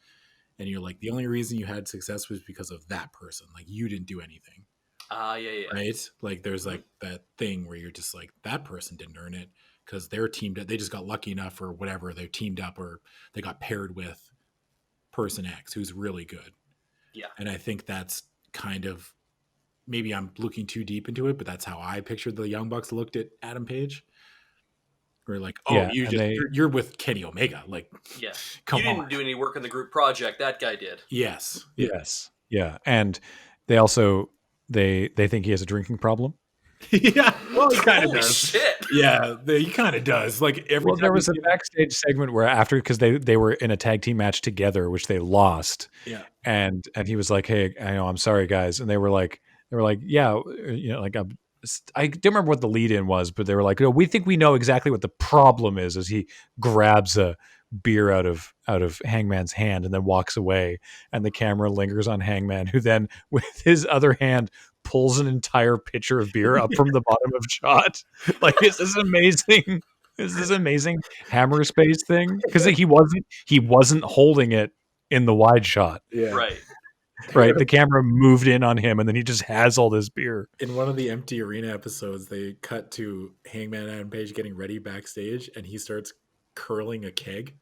and you're like, the only reason you had success was because of that person. Like, you didn't do anything. Yeah. Right? Like, there's like that thing where you're just like, that person didn't earn it because they're teamed up. They just got lucky enough or whatever. They're teamed up or they got paired with person X who's really good. Yeah. And I think that's kind of, maybe I'm looking too deep into it, but that's how I pictured the Young Bucks looked at Adam Page. We're like, oh, you're with Kenny Omega. Like, yeah, you didn't do any work on the group project. That guy did. Yes. Yeah, and they also they think he has a drinking problem. Yeah, well, he kind of Holy does. shit. Yeah, he kind of does. Like every time there was a backstage segment where after, because they were in a tag team match together, which they lost. Yeah, and he was like, "Hey, I know, I'm sorry, guys," and they were like, "Yeah, like I don't remember what the lead in was, but they were like, oh, we think we know exactly what the problem is," as he grabs a beer out of Hangman's hand and then walks away, and the camera lingers on Hangman, who then with his other hand pulls an entire pitcher of beer up from the bottom of shot. Like, it's this amazing hammer space thing, because he wasn't holding it in the wide shot. Yeah. Right. The camera moved in on him and then he just has all this beer. In one of the Empty Arena episodes, they cut to Hangman Adam Page getting ready backstage and he starts curling a keg.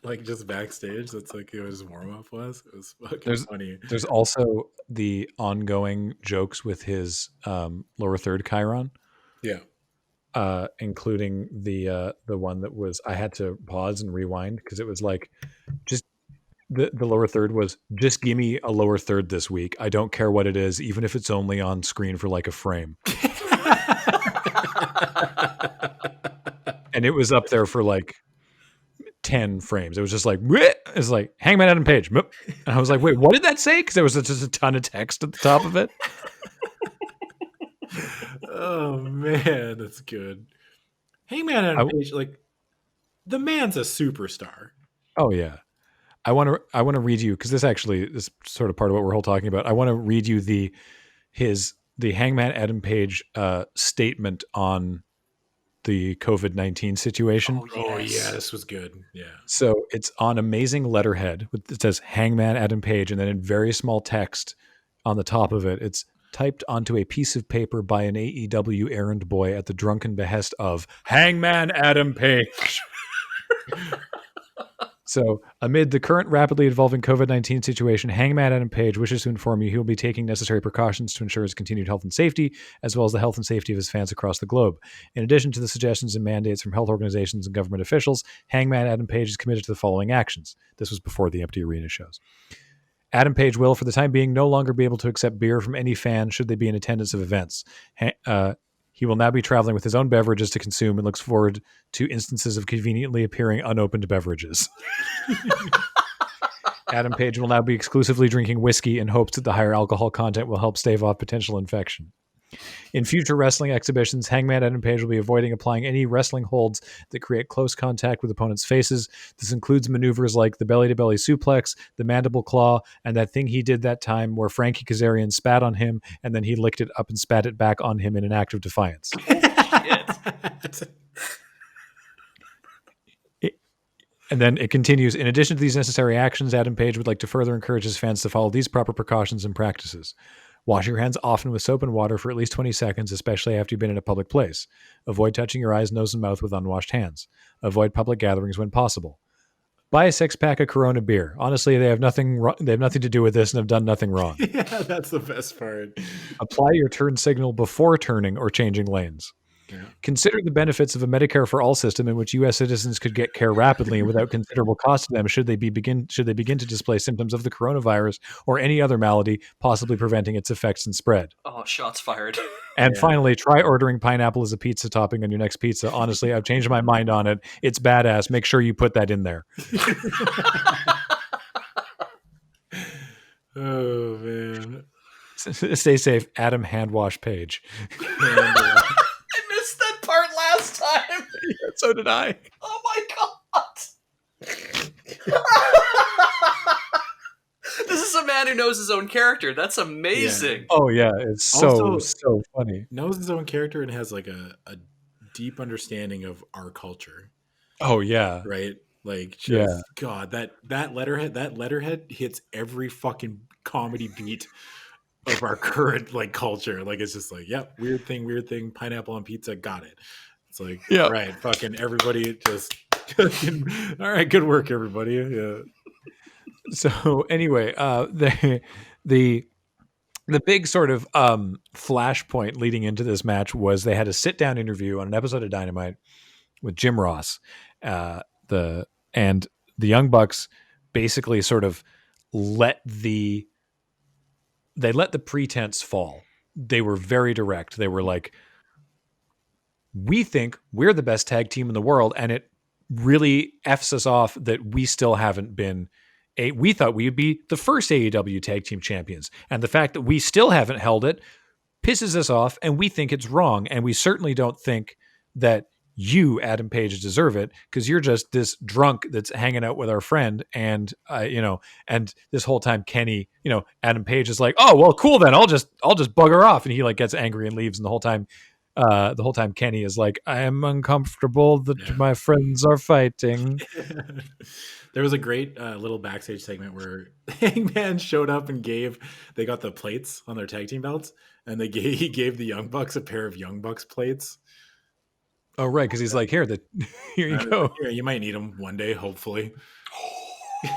Like just backstage. That's like what his warm up was. It was fucking funny. There's also the ongoing jokes with his lower third Chiron. Yeah. Including the one that was, I had to pause and rewind because it was like, just the lower third was, just give me a lower third this week. I don't care what it is, even if it's only on screen for like a frame. And it was up there for like 10 frames. It was just like, it's like Hangman Adam Page. And I was like, wait, what did that say? Because there was just a ton of text at the top of it. Oh man, that's good. Hangman Adam Page, like, the man's a superstar. Oh yeah. I want to read you, because this actually is sort of part of what we're all talking about. I want to read you the Hangman Adam Page statement on the COVID-19 situation. Oh yeah, this was good. Yeah. So it's on amazing letterhead. It says Hangman Adam Page, and then in very small text on the top of it, it's typed onto a piece of paper by an AEW errand boy at the drunken behest of Hangman Adam Page. So, amid the current rapidly evolving COVID-19 situation, Hangman Adam Page wishes to inform you he will be taking necessary precautions to ensure his continued health and safety, as well as the health and safety of his fans across the globe. In addition to the suggestions and mandates from health organizations and government officials, Hangman Adam Page is committed to the following actions. This was before the Empty Arena shows. Adam Page will, for the time being, no longer be able to accept beer from any fan should they be in attendance of events. He will now be traveling with his own beverages to consume and looks forward to instances of conveniently appearing unopened beverages. Adam Page will now be exclusively drinking whiskey in hopes that the higher alcohol content will help stave off potential infection. In future wrestling exhibitions, Hangman Adam Page will be avoiding applying any wrestling holds that create close contact with opponents' faces. This includes maneuvers like the belly-to-belly suplex, the mandible claw, and that thing he did that time where Frankie Kazarian spat on him, and then he licked it up and spat it back on him in an act of defiance. And then it continues, in addition to these necessary actions, Adam Page would like to further encourage his fans to follow these proper precautions and practices. Wash your hands often with soap and water for at least 20 seconds, especially after you've been in a public place. Avoid touching your eyes, nose, and mouth with unwashed hands. Avoid public gatherings when possible. Buy a 6-pack of Corona beer. Honestly, they have nothing to do with this and have done nothing wrong. Yeah, that's the best part. Apply your turn signal before turning or changing lanes. Yeah. Consider the benefits of a Medicare for All system in which U.S. citizens could get care rapidly and without considerable cost to them should they begin to display symptoms of the coronavirus or any other malady, possibly preventing its effects and spread. Oh, shots fired. And finally, try ordering pineapple as a pizza topping on your next pizza. Honestly, I've changed my mind on it. It's badass. Make sure you put that in there. Oh, man. Stay safe. Adam Handwash Page. I missed that part last time. Yeah, so did I. Oh my god. This is a man who knows his own character. That's amazing. Yeah. Oh yeah, it's so funny. Knows his own character and has like a deep understanding of our culture. Oh yeah. Right? Like just, God, that letterhead hits every fucking comedy beat of our current like culture. Like it's just like, yep, weird thing, pineapple on pizza, got it. It's like, all right, fucking everybody just all right, good work, everybody. Yeah. So anyway, the big sort of flashpoint leading into this match was they had a sit down interview on an episode of Dynamite with Jim Ross, and the Young Bucks basically sort of let the pretense fall. They were very direct. They were like, we think we're the best tag team in the world, and it really F's us off that we still haven't been we thought we would be the first AEW tag team champions. And the fact that we still haven't held it pisses us off, and we think it's wrong. And we certainly don't think that you, Adam Page, deserve it, because you're just this drunk that's hanging out with our friend. And and this whole time Kenny, Adam Page is like, oh well, cool then, I'll just bugger off, and he like gets angry and leaves. And the whole time Kenny is like, I am uncomfortable that my friends are fighting. There was a great little backstage segment where Hangman showed up and they got the plates on their tag team belts, and he gave the Young Bucks a pair of Young Bucks plates. Oh, right, because he's like, here you go. Yeah, you might need them one day, hopefully.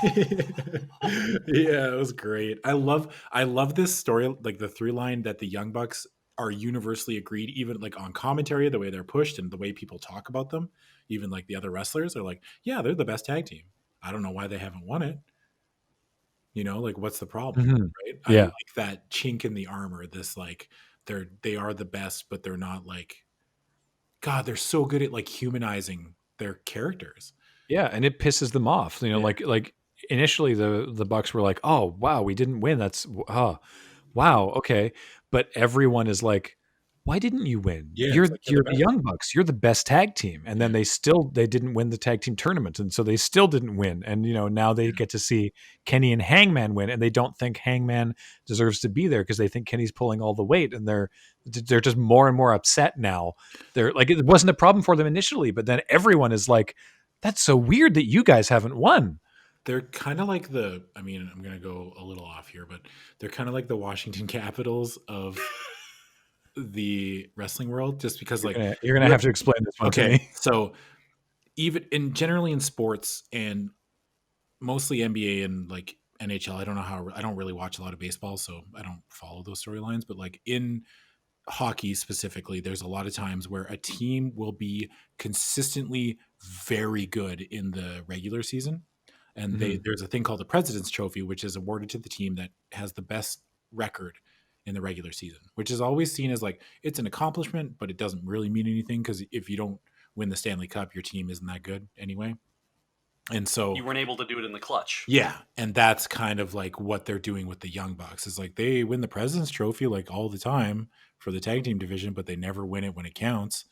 Yeah, it was great. I love this story, like the through line that the Young Bucks are universally agreed, even like on commentary, the way they're pushed and the way people talk about them, even like the other wrestlers are like, yeah, they're the best tag team. I don't know why they haven't won it. Like what's the problem? Mm-hmm. Right? Yeah. I like that chink in the armor, this like they are the best, but they're not like, God, they're so good at like humanizing their characters. Yeah, and it pisses them off. Like initially the Bucks were like, oh wow, we didn't win. That's wow, okay. But everyone is like, why didn't you win? Yeah, you're like the Young Bucks. You're the best tag team. And then they didn't win the tag team tournament, and so they still didn't win. And now they get to see Kenny and Hangman win, and they don't think Hangman deserves to be there because they think Kenny's pulling all the weight, and they're just more and more upset now. They're like, it wasn't a problem for them initially, but then everyone is like, that's so weird that you guys haven't won. They're kind of like I'm going to go a little off here, but they're kind of like the Washington Capitals of the wrestling world, just because you're going to have to explain this one to me. So even generally in sports and mostly NBA and like NHL, I don't really watch a lot of baseball, so I don't follow those storylines, but like in hockey specifically, there's a lot of times where a team will be consistently very good in the regular season. And there's a thing called the President's Trophy, which is awarded to the team that has the best record in the regular season, which is always seen as like, it's an accomplishment, but it doesn't really mean anything, because if you don't win the Stanley Cup, your team isn't that good anyway. And so you weren't able to do it in the clutch. Yeah. And that's kind of like what they're doing with the Young Bucks, is like they win the President's Trophy like all the time for the tag team division, but they never win it when it counts,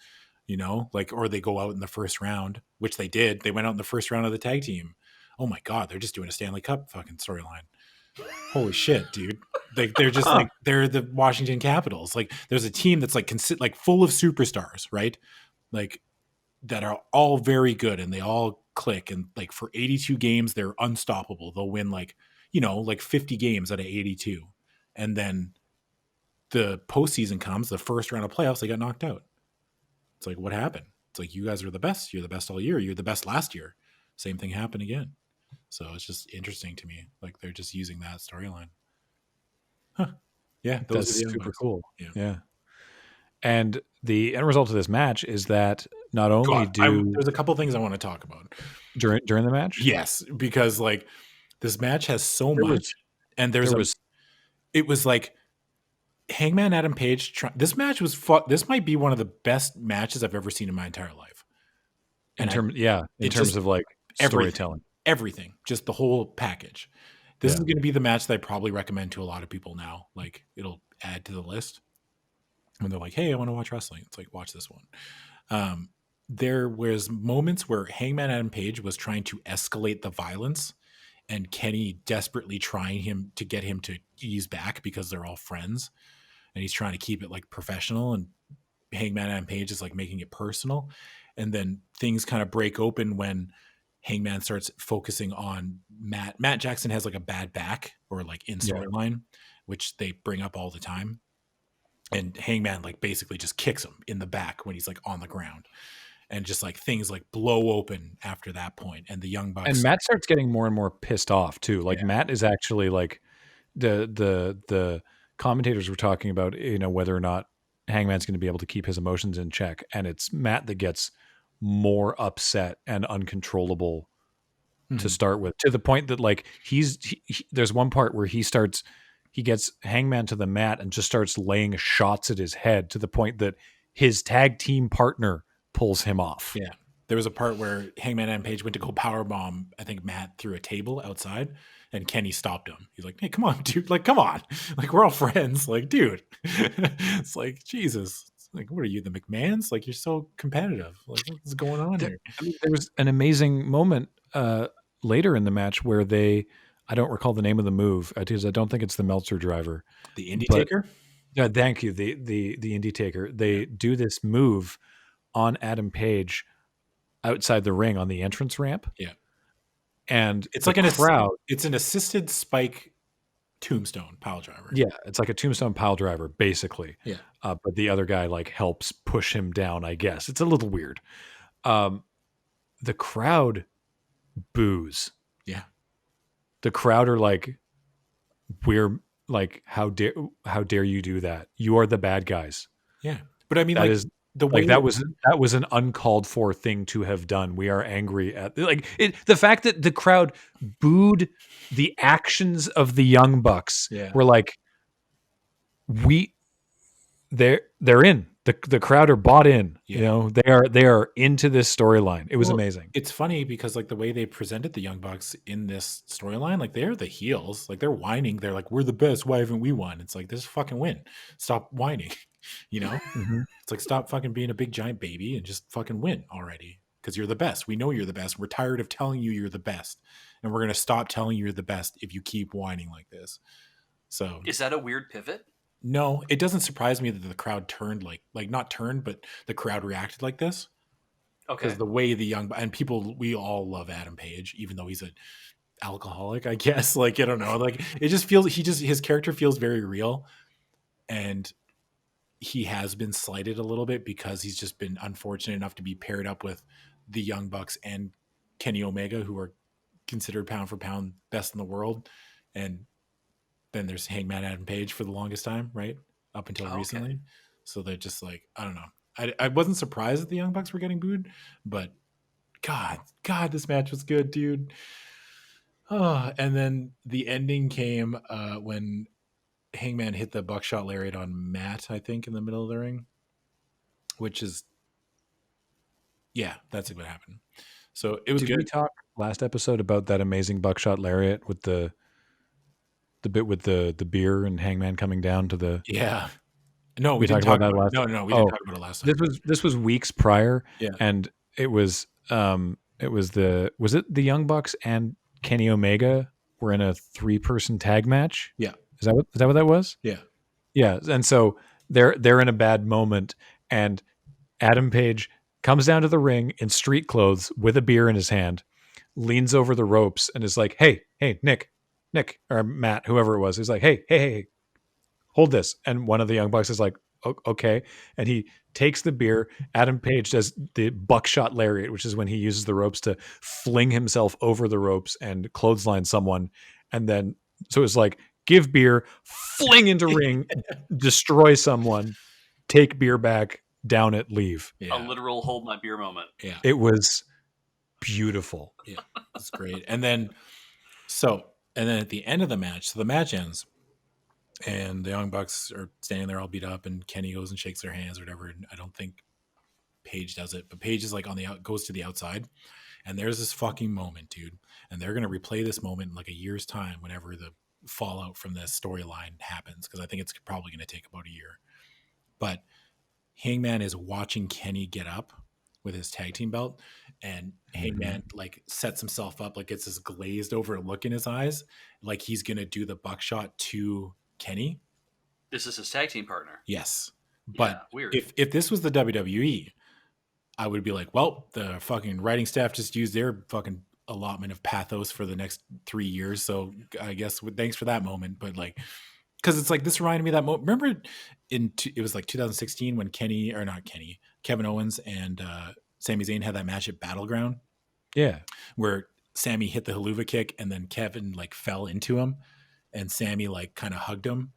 or they go out in the first round, which they did. They went out in the first round of the tag team. Oh my God, they're just doing a Stanley Cup fucking storyline. Holy shit, dude. They're just like, they're the Washington Capitals. Like there's a team that's like full of superstars, right? Like that are all very good, and they all click, and like for 82 games, they're unstoppable. They'll win like 50 games out of 82. And then the postseason comes, the first round of playoffs, they got knocked out. It's like, what happened? It's like, you guys are the best. You're the best all year. You're the best last year. Same thing happened again. So it's just interesting to me. Like they're just using that storyline. Huh. Yeah. That's super cool. Yeah. And the end result of this match is that not only there's a couple things I want to talk about during the match. Yes, because like this match has so much, and it was like Hangman Adam Page. This match was this might be one of the best matches I've ever seen in my entire life. In terms of like storytelling, everything, just the whole package. This is going to be the match that I probably recommend to a lot of people now. Like it'll add to the list when they're like, "Hey, I want to watch wrestling." It's like, watch this one. There was moments where Hangman Adam Page was trying to escalate the violence, and Kenny desperately trying to get him to ease back because they're all friends, and he's trying to keep it like professional, and Hangman Adam Page is like making it personal. And then things kind of break open when Hangman starts focusing on Matt. Matt Jackson has like a bad back, or like in storyline, which they bring up all the time. And Hangman like basically just kicks him in the back when he's like on the ground. And just like things like blow open after that point. And the Young Bucks. And Matt starts getting more and more pissed off too. Like Matt is actually like the commentators were talking about, whether or not Hangman's going to be able to keep his emotions in check. And it's Matt that gets more upset and uncontrollable to start with, to the point that like there's one part where he gets Hangman to the mat and just starts laying shots at his head to the point that his tag team partner pulls him off. Yeah. There was a part where Hangman Adam Page went to go powerbomb, I think, Matt through a table outside, and Kenny stopped him. He's like, hey, come on, dude. Like, come on. Like, we're all friends. Like, dude. It's like, Jesus. It's like, what are you, the McMahons? Like, you're so competitive. Like, what's going on here? I mean, there was an amazing moment later in the match where I don't recall the name of the move because I don't think it's the Meltzer driver. The Indie Taker? Yeah, thank you. The Indie Taker. They do this move on Adam Page outside the ring on the entrance ramp. Yeah. And it's like it's an assisted spike tombstone pile driver. Yeah, it's like a tombstone pile driver, basically. Yeah. But the other guy like helps push him down, I guess. It's a little weird. The crowd boos. Yeah. The crowd are like, we're like, how dare you do that? You are the bad guys. Yeah. But I mean, that is the way that was an uncalled for thing to have done. We are angry at the fact that the crowd booed the actions of the Young Bucks. Yeah. We're like, they're in. The crowd are bought in. Yeah. You know, they are into this storyline. It was amazing. It's funny because like the way they presented the Young Bucks in this storyline, like they're the heels, like they're whining. They're like, we're the best. Why haven't we won? It's like, this fucking win. Stop whining. You know, It's like, stop fucking being a big giant baby and just fucking win already. Because you're the best. We know you're the best. We're tired of telling you you're the best. And we're going to stop telling you you're the best if you keep whining like this. So is that a weird pivot? No, it doesn't surprise me that the crowd turned like not turned, but the crowd reacted like this. Okay. Because the way the young and people, we all love Adam Page, even though he's an alcoholic, I guess. Like, I don't know. Like, it just feels his character feels very real, and he has been slighted a little bit because he's just been unfortunate enough to be paired up with the Young Bucks and Kenny Omega, who are considered pound for pound best in the world, and then there's Hangman Adam Page for the longest time, right? Up until recently. Okay. So they're just like, I don't know. I wasn't surprised that the Young Bucks were getting booed, but God, this match was good, dude. Oh, and then the ending came when Hangman hit the buckshot lariat on Matt, I think, in the middle of the ring, which is, yeah, that's what happened. So it was good. Did we talk last episode about that amazing buckshot lariat with the bit with the beer and Hangman coming down to the... Yeah. No, we didn't talk about that last time. No, we didn't talk about it last time. This was weeks prior. Yeah. And it was was it the Young Bucks and Kenny Omega were in a 3-person tag match? Yeah. Is that what that was? Yeah. Yeah. And so they're in a bad moment, and Adam Page comes down to the ring in street clothes with a beer in his hand, leans over the ropes and is like, hey, Nick, or Matt, whoever it was, he's like, hey, hold this. And one of the Young Bucks is like, okay. And he takes the beer. Adam Page does the buckshot lariat, which is when he uses the ropes to fling himself over the ropes and clothesline someone. And then, so it's like, give beer, fling into ring, destroy someone, take beer back, down it, leave. Yeah. A literal hold my beer moment. Yeah. It was beautiful. Yeah. It's great. And then at the end of the match, so the match ends, and the Young Bucks are standing there all beat up, and Kenny goes and shakes their hands or whatever. And I don't think Page does it, but Page is like goes to the outside, and there's this fucking moment, dude. And they're going to replay this moment in like a year's time whenever the fallout from this storyline happens, because I think it's probably going to take about a year. But Hangman is watching Kenny get up with his tag team belt, and Hangman like sets himself up, like gets this glazed over look in his eyes, like he's going to do the buckshot to Kenny. This is his tag team partner. Yes. But yeah, weird. If this was the WWE, I would be like, well, the fucking writing staff just used their fucking allotment of pathos for the next 3 years. So I guess thanks for that moment. But like, because it's like, this reminded me of that moment. Remember it was like 2016 when Kevin Owens and Sami Zayn had that match at Battleground. Yeah. Where Sammy hit the haluva kick and then Kevin like fell into him, and Sammy like kind of hugged him.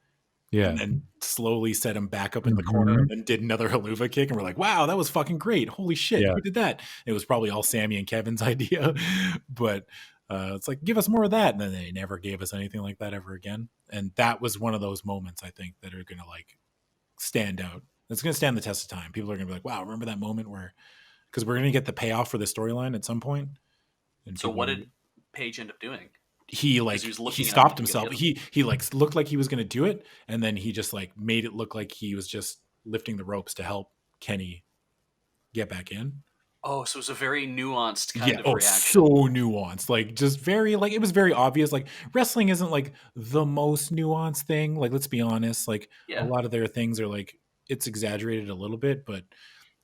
Yeah. And then slowly set him back up in the corner and did another haluva kick. And we're like, wow, that was fucking great. Holy shit. Yeah. Who did that? It was probably all Sammy and Kevin's idea. But It's like, give us more of that. And then they never gave us anything like that ever again. And that was one of those moments, I think, that are going to like stand out. It's going to stand the test of time. People are going to be like, wow, remember that moment where, because we're going to get the payoff for the storyline at some point. And so what did Page end up doing? He stopped himself. He like looked like he was going to do it. And then he just like made it look like he was just lifting the ropes to help Kenny get back in. Oh, so it was a very nuanced kind of reaction. So nuanced. Like, just very, like, it was very obvious. Like, wrestling isn't, like, the most nuanced thing. Like, let's be honest. Like, a lot of their things are, like, it's exaggerated a little bit. But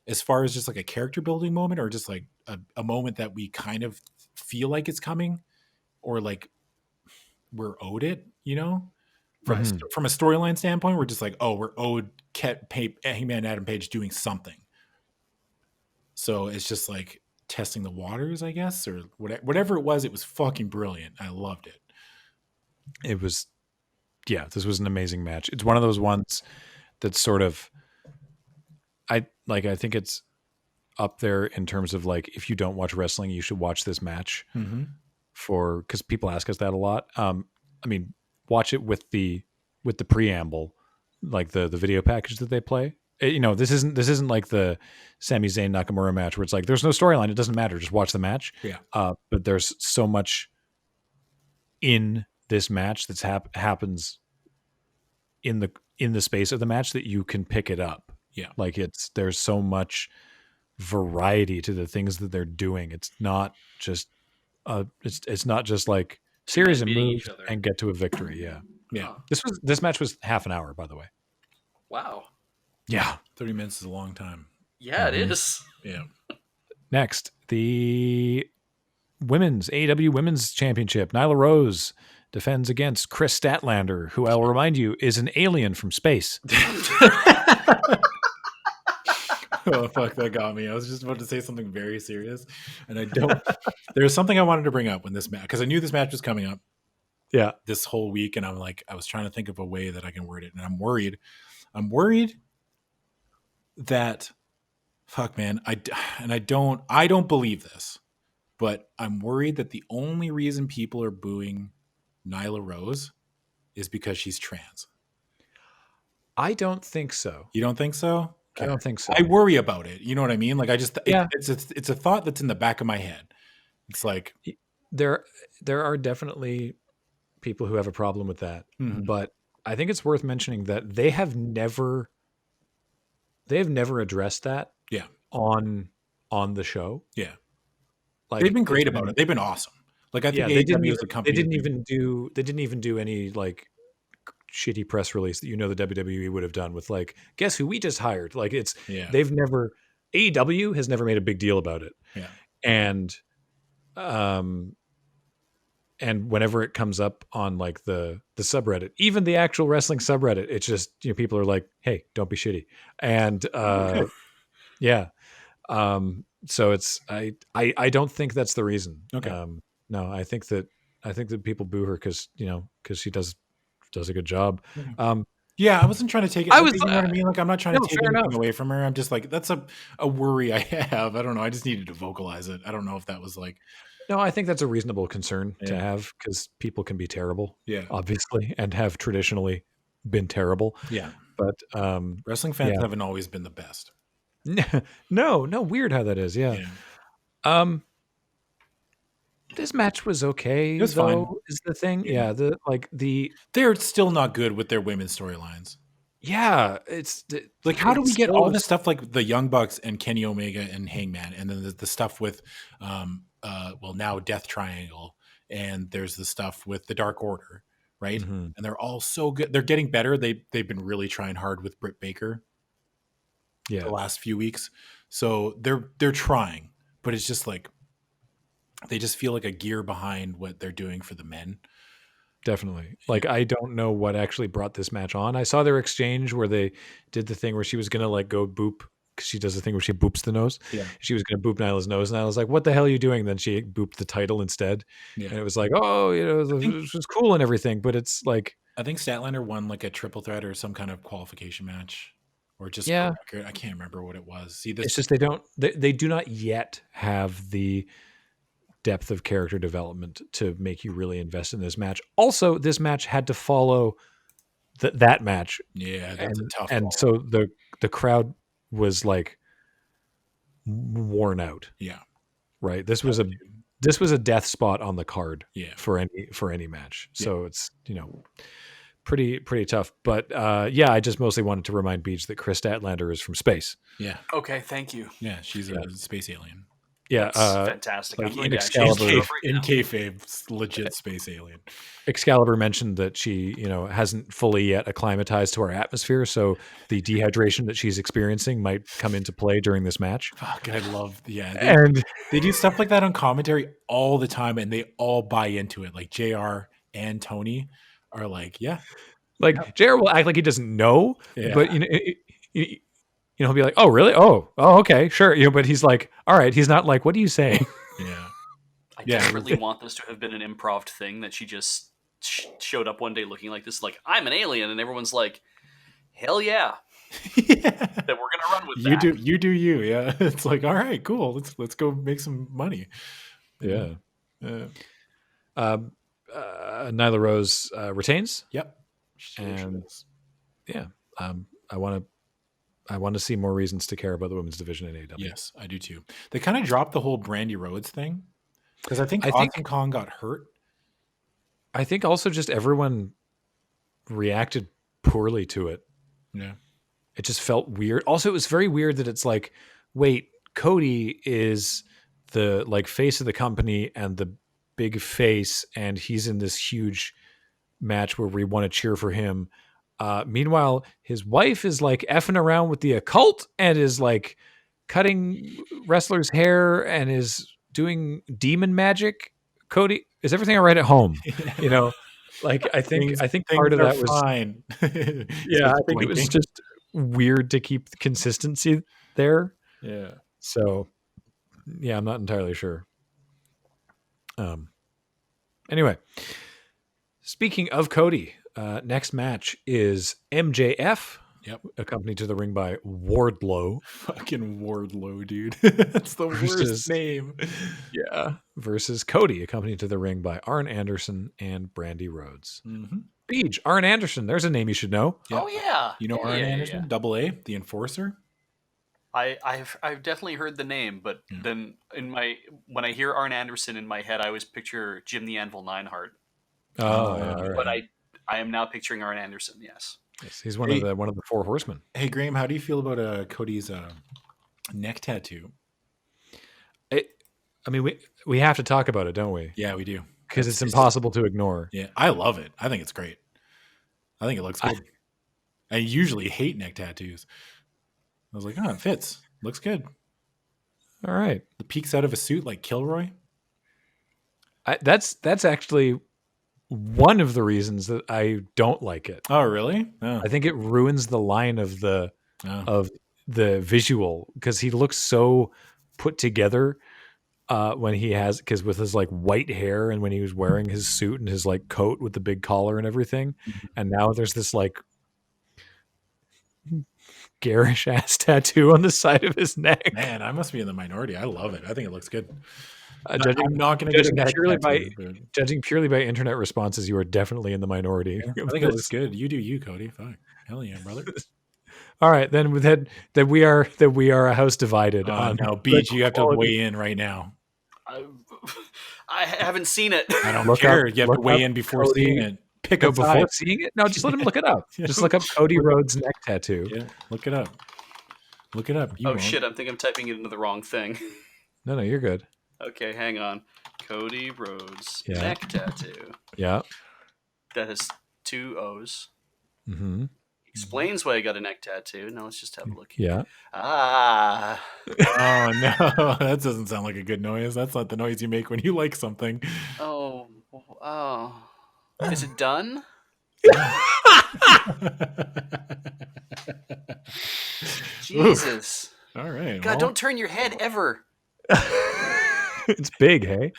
as far as just, like, a character building moment or just, like, a moment that we kind of feel like it's coming or, like, we're owed it, you know? From a storyline standpoint, we're just like, oh, we're owed Hangman Adam Page doing something. So it's just like testing the waters, I guess, or whatever it was fucking brilliant. I loved it. It was, this was an amazing match. It's one of those ones that's sort of, I think it's up there in terms of like, if you don't watch wrestling, you should watch this match because people ask us that a lot. I mean, watch it with the preamble, like the video package that they play. This isn't like the Sami Zayn Nakamura match where it's like there's no storyline, it doesn't matter, just watch the match. But there's so much in this match that's happens in the space of the match that you can pick it up. Like there's so much variety to the things that they're doing. It's not just it's not just like series of moves and get to a victory. This match was half an hour, by the way. Wow. Yeah. 30 minutes is a long time. Yeah, it is. Yeah. Next, the AEW Women's Championship. Nyla Rose defends against Chris Statlander, who I'll remind you is an alien from space. Oh, fuck, that got me. I was just about to say something very serious, and I don't. There was something I wanted to bring up when this match, because I knew this match was coming up. This whole week, and I'm like, I was trying to think of a way that I can word it, and I'm worried that, fuck, man, I don't believe this, but I'm worried that the only reason people are booing Nyla Rose is because she's trans. I don't think so. You don't think so? Okay. I don't think so. I worry about it. You know what I mean? Like, I just, it's a thought that's in the back of my head. It's like there are definitely people who have a problem with that, but I think it's worth mentioning that they have never addressed that. On the show. Like, they've been great about it. They've been awesome. Like, I think they didn't even do any like shitty press release that the WWE would have done with like, guess who we just hired. Like AEW has never made a big deal about it. And whenever it comes up on like the subreddit, even the actual wrestling subreddit, it's just, people are like, hey, don't be shitty. And so it's, I don't think that's the reason. No, I think that people boo her because she does a good job. I wasn't trying to take it. You know what I mean? Like, I'm not trying to take anything away from her. I'm just like, that's a worry I have. I don't know. I just needed to vocalize it. I don't know if that was like. No, I think that's a reasonable concern to have because people can be terrible. Obviously, and have traditionally been terrible. But wrestling fans haven't always been the best. No, weird how that is. This match was okay. It was fine. Is the thing. They're still not good with their women's storylines. It's like, how do we get all this stuff like the Young Bucks and Kenny Omega and Hangman, and then the stuff with now Death Triangle, and there's the stuff with the Dark Order, right? And they're all so good. They're getting better. They've been really trying hard with Britt Baker the last few weeks. So they're trying, but it's just like they just feel like a gear behind what they're doing for the men. Definitely. Like, I don't know what actually brought this match on. I saw their exchange where they did the thing where she was going to like go boop, because she does the thing where she boops the nose. She was going to boop Nyla's nose, and I was like, what the hell are you doing? And then she booped the title instead. And it was like, it was cool and everything, but it's like, I think Statlander won like a triple threat or some kind of qualification match, or just I can't remember what it was. See, this, it's just they do not yet have the depth of character development to make you really invest in this match. Also, this match had to follow that match. Yeah, that's a tough and call. So the crowd was like worn out. Yeah. Right. This was a death spot on the card for any match. So it's, pretty tough. But I just mostly wanted to remind Beach that Chris Statlander is from space. Yeah. Okay, thank you. Yeah, she's a space alien. Yeah, that's fantastic. Like in kayfabe, legit space alien. Excalibur mentioned that she, hasn't fully yet acclimatized to our atmosphere, so the dehydration that she's experiencing might come into play during this match. Fuck, I love, and they do stuff like that on commentary all the time, and they all buy into it. Like JR and Tony are like, JR will act like he doesn't know, but he'll be like, "Oh, really? Oh, okay, sure." But he's like, "All right." He's not like, "What are you saying?" Yeah. I desperately want this to have been an improv thing that she just showed up one day looking like this, like, I'm an alien, and everyone's like, "Hell yeah!" That we're gonna run with that. You do you. Yeah, it's like, all right, cool. Let's go make some money. Yeah. Nyla Rose retains. Yep. And I want to see more reasons to care about the women's division in AEW. Yes, I do too. They kind of dropped the whole Brandy Rhodes thing because I think Awesome Kong got hurt. I think also just everyone reacted poorly to it. Yeah. It just felt weird. Also, it was very weird that it's like, wait, Cody is the face of the company and the big face, and he's in this huge match where we want to cheer for him. Meanwhile, his wife is effing around with the occult and is cutting wrestlers' hair and is doing demon magic. Cody, is everything all right at home? I think part of that was fine. I think it was just weird to keep the consistency there. Yeah. So, I'm not entirely sure. Anyway, speaking of Cody, next match is MJF. Yep. Accompanied to the ring by Wardlow. Fucking Wardlow, dude. That's the worst name. Yeah. Versus Cody, accompanied to the ring by Arn Anderson and Brandy Rhodes. Mm-hmm. Beach, Arn Anderson. There's a name you should know. Yep. Oh, yeah. You know Arn Anderson? Yeah. Double A, the Enforcer? I've definitely heard the name, but then when I hear Arn Anderson in my head, I always picture Jim the Anvil Neidhart. Oh, yeah, right. But I am now picturing Arn Anderson. Yes, he's one of the four horsemen. Hey, Graham, how do you feel about Cody's neck tattoo? We have to talk about it, don't we? Yeah, we do, because it's impossible to ignore. Yeah, I love it. I think it's great. I think it looks good. I usually hate neck tattoos. I was like, it fits. Looks good. All right. The peeks out of a suit like Kilroy. That's actually one of the reasons that I don't like it. Oh, really? Oh. I think it ruins the line of the visual because he looks so put together when he has, because with his white hair and when he was wearing his suit and his coat with the big collar and everything, and now there's this garish ass tattoo on the side of his neck. Man, I must be in the minority. I love it. I think it looks good. I'm not going to get a neck tattoo. Judging purely by internet responses, you are definitely in the minority. Yeah, I think it looks good. You do you, Cody. Fuck. Hell yeah, brother. All right, then with that we are a house divided. No, Beach, you have to weigh in right now. I haven't seen it. I don't care. You have to weigh in before seeing it. Pick up before seeing it. No, just let him look it up. Just look up Cody Rhodes neck tattoo. Yeah, look it up. Look it up. Shit! I think I'm typing it into the wrong thing. No, you're good. Okay, hang on. Cody Rhodes neck tattoo. Yeah. That has 2 O's. Mm-hmm. Explains why I got a neck tattoo. Now let's just have a look Yeah. here. Ah. Oh, no. That doesn't sound like a good noise. That's not the noise you make when you like something. Oh. Is it done? Jesus. All right. God, don't turn your head ever. It's big, hey?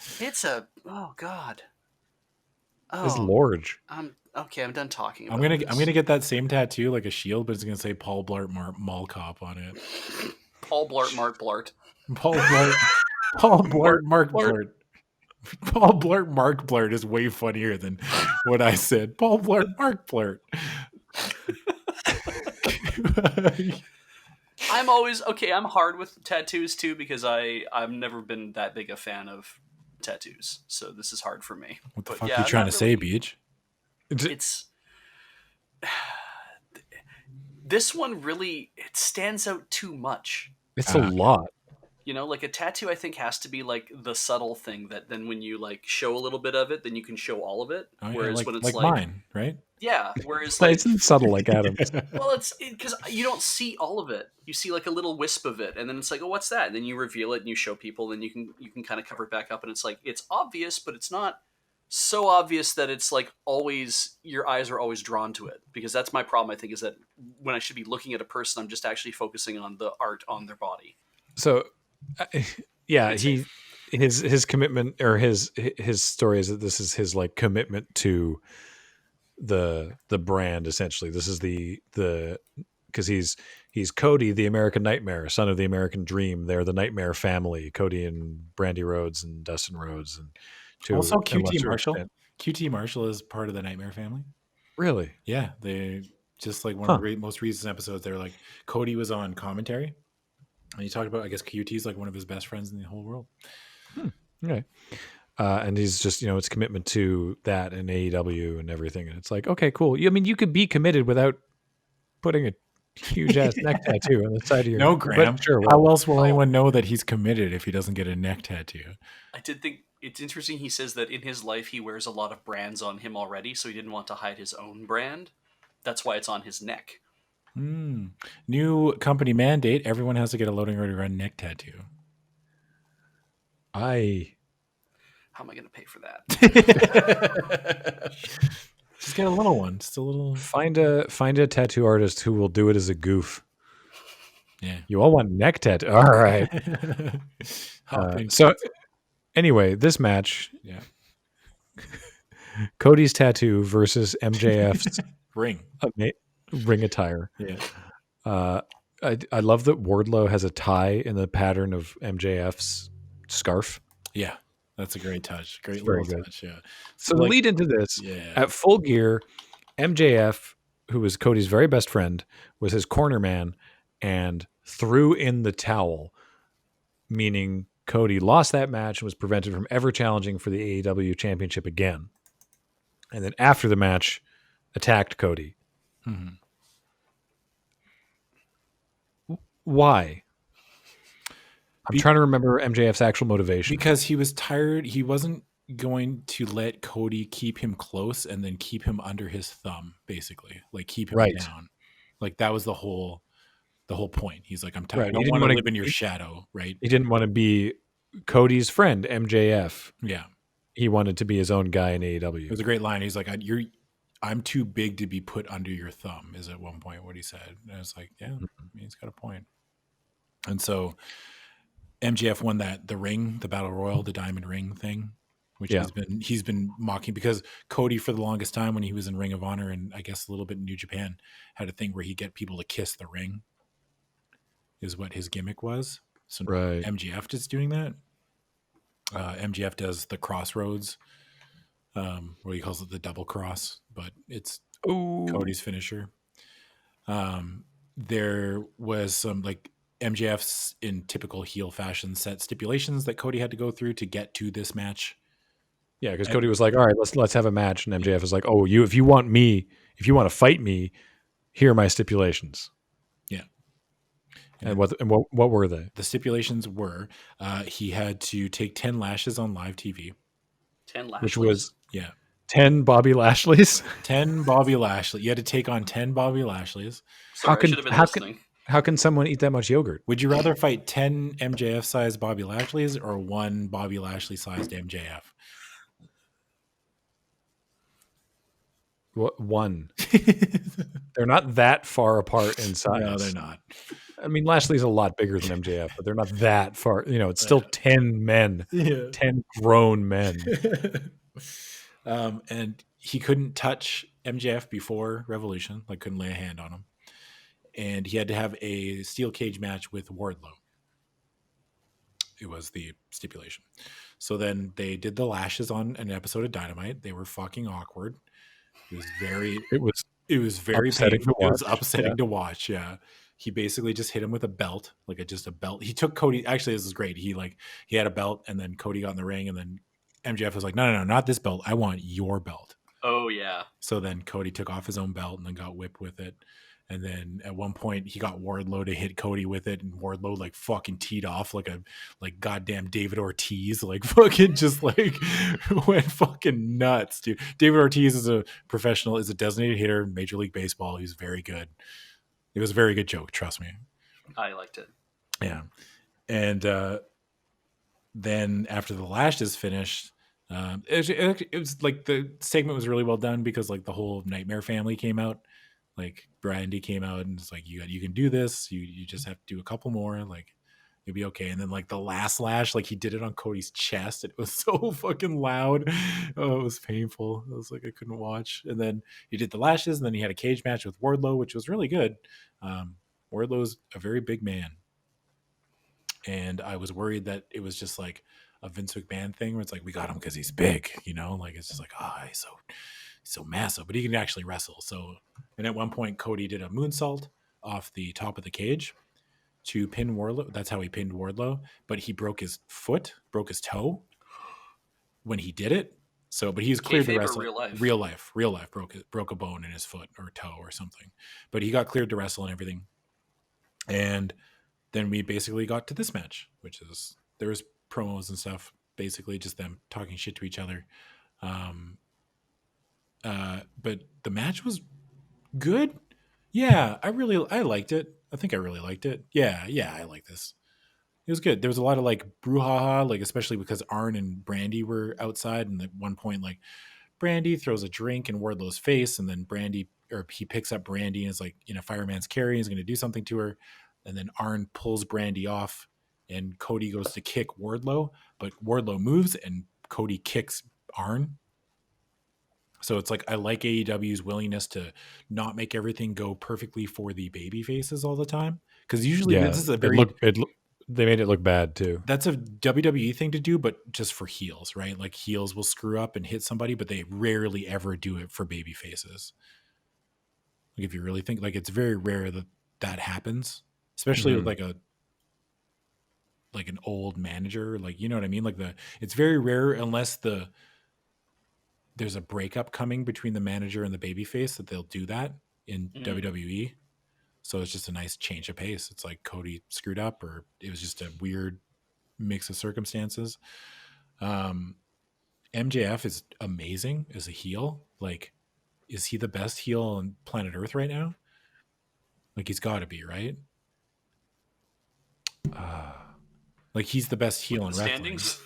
Oh, God. It's large. Okay, I'm done talking about I'm gonna get that same tattoo, like a shield, but it's gonna say Paul Blart Mall Cop on it. Paul Blart Mark Blart. Paul Blart Mark Blart. Paul Blart, Mark Blart is way funnier than what I said. Paul Blart, Mark Blart. I'm always okay. I'm hard with tattoos too because I've never been that big a fan of tattoos, so this is hard for me. What the fuck are you trying to say, Beach? It's this one really it stands out too much. It's a lot. You know, like a tattoo, I think has to be like the subtle thing that then when you like show a little bit of it, then you can show all of it. Oh, yeah, whereas when it's like mine, right? Yeah, whereas like it's subtle like Adam's. Well, it's because you don't see all of it. You see like a little wisp of it, and then it's like, oh, what's that? And then you reveal it and you show people, and you can kind of cover it back up, and it's like it's obvious, but it's not so obvious that it's like always your eyes are always drawn to it. Because that's my problem. I think is that when I should be looking at a person, I'm just actually focusing on the art on their body. So, yeah, his commitment or his story is that this is his like commitment to the brand. Essentially, this is the because he's Cody, the American Nightmare, son of the American Dream. They're the Nightmare family. Cody and Brandy Rhodes and Dustin Rhodes, and also QT Marshall. QT Marshall is part of the Nightmare family. Really? Yeah, they just like one of the most recent episodes. They're like Cody was on commentary. And he talked about, I guess, QT's like one of his best friends in the whole world. Okay. And he's just, it's commitment to that and AEW and everything. And it's like, okay, cool. I mean, you could be committed without putting a huge ass neck tattoo on the side of your neck. No, Graham. Sure, how else will anyone know that he's committed if he doesn't get a neck tattoo? I did think it's interesting. He says that in his life, he wears a lot of brands on him already. So he didn't want to hide his own brand. That's why it's on his neck. New company mandate. Everyone has to get a Loading Ready Run neck tattoo. How am I going to pay for that? Just get a little one. Just a little. Find a tattoo artist who will do it as a goof. Yeah. You all want neck tattoo. All right. So anyway, this match. Yeah. Cody's tattoo versus MJF's ring attire. Yeah. I love that Wardlow has a tie in the pattern of MJF's scarf. Yeah. That's a great touch. Great little touch. Yeah. So the lead into this, at Full Gear, MJF, who was Cody's very best friend, was his corner man and threw in the towel, meaning Cody lost that match and was prevented from ever challenging for the AEW championship again. And then after the match, attacked Cody. Mm-hmm. Why? I'm trying to remember MJF's actual motivation. Because he was tired. He wasn't going to let Cody keep him close and then keep him under his thumb, basically. Like keep him down. Like that was the whole point. He's like, I'm tired. Right. I don't want to live in your shadow, right? He didn't want to be Cody's friend, MJF. Yeah. He wanted to be his own guy in AEW. It was a great line. He's like, I'm too big to be put under your thumb, is at one point what he said. And I was like, yeah, he's got a point. And so MJF won the ring, the Battle Royal, the Diamond Ring thing, which he's been mocking because Cody, for the longest time when he was in Ring of Honor and I guess a little bit in New Japan, had a thing where he'd get people to kiss the ring, is what his gimmick was. So MJF is doing that. MJF does the Crossroads, where he calls it the double cross, but it's Cody's finisher. There was some like MJF's in typical heel fashion set stipulations that Cody had to go through to get to this match. Yeah, because Cody was like, "All right, let's have a match," and MJF was like, "Oh, if you want to fight me, here are my stipulations." Yeah. And what were they? The stipulations were he had to take 10 lashes on live TV. 10 Lashley's? Which was 10 Bobby Lashley's. 10 Bobby Lashley. You had to take on 10 Bobby Lashley's. Sorry, how can someone eat that much yogurt? Would you rather fight 10 MJF-sized Bobby Lashley's or 1 Bobby Lashley-sized MJF? What, 1? They're not that far apart in size. No, they're not. I mean, Lashley's a lot bigger than MJF, but they're not that far. It's still 10 men, 10 grown men. And he couldn't touch MJF before Revolution, like couldn't lay a hand on him. And he had to have a steel cage match with Wardlow. the stipulation. So then they did the lashes on an episode of Dynamite. They were fucking awkward. It was very upsetting painful. to watch. It was upsetting to watch. Yeah. He basically just hit him with a belt, just a belt. He took Cody. Actually, this is great. He had a belt, and then Cody got in the ring, and then MJF was like, no, not this belt. I want your belt. Oh yeah. So then Cody took off his own belt and then got whipped with it. And then at one point he got Wardlow to hit Cody with it, and Wardlow like fucking teed off like goddamn David Ortiz, like fucking just like went fucking nuts, dude. David Ortiz is a designated hitter in Major League Baseball. He's very good. It was a very good joke, trust me. I liked it. Yeah. And then after the lash is finished, it was like the segment was really well done because like the whole Nightmare family came out. Like Brandy came out and it's like, you can do this. You just have to do a couple more. Like you'll be okay. And then like the last lash, like he did it on Cody's chest. And it was so fucking loud. Oh, it was painful. I was like, I couldn't watch. And then he did the lashes, and then he had a cage match with Wardlow, which was really good. Wardlow's a very big man. And I was worried that it was just like a Vince McMahon thing where it's like, we got him because he's big, like it's just like, he's so massive, but he can actually wrestle. So, and at one point Cody did a moonsault off the top of the cage to pin Wardlow. That's how he pinned Wardlow, but he broke his toe when he did it. So, but he's cleared to wrestle. Real life broke a bone in his foot or toe or something, but he got cleared to wrestle and everything. And then we basically got to this match, which is, there was promos and stuff, basically just them talking shit to each other. But the match was good. Yeah, I liked it. I think I really liked it. Yeah, I like this. It was good. There was a lot of like brouhaha, like especially because Arn and Brandy were outside, and at one point, like Brandy throws a drink in Wardlow's face, and then he picks up Brandy and is like in a fireman's carry, and is going to do something to her, and then Arn pulls Brandy off, and Cody goes to kick Wardlow, but Wardlow moves, and Cody kicks Arn. So it's like, I like AEW's willingness to not make everything go perfectly for the baby faces all the time. Because usually this is a very... they made it look bad too. That's a WWE thing to do, but just for heels, right? Like heels will screw up and hit somebody, but they rarely ever do it for baby faces. Like if you really think, like it's very rare that happens, especially with like an old manager, like, you know what I mean? Like it's very rare unless there's a breakup coming between the manager and the babyface that they'll do that in WWE. So it's just a nice change of pace. It's like Cody screwed up, or it was just a weird mix of circumstances. MJF is amazing as a heel. Like, is he the best heel on planet Earth right now? Like, he's got to be, right? Like, he's the best heel in wrestling. Standings?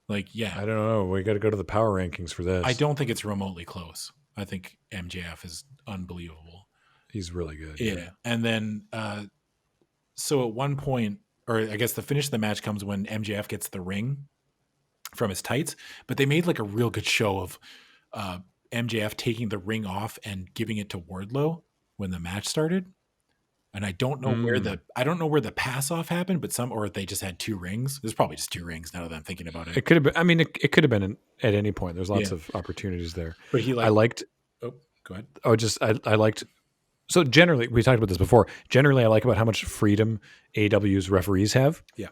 Like, yeah. I don't know. We got to go to the power rankings for this. I don't think it's remotely close. I think MJF is unbelievable. He's really good. Yeah. And then, so at one point, or I guess the finish of the match comes when MJF gets the ring from his tights, but they made like a real good show of MJF taking the ring off and giving it to Wardlow when the match started. And I don't know where the pass off happened, but or they just had two rings. There's probably just two rings now that I'm thinking about it. It could have been. I mean, it could have been at any point. There's lots of opportunities there. But I liked. Oh, go ahead. I liked. So generally, we talked about this before. Generally, I like about how much freedom AEW's referees have. Yeah.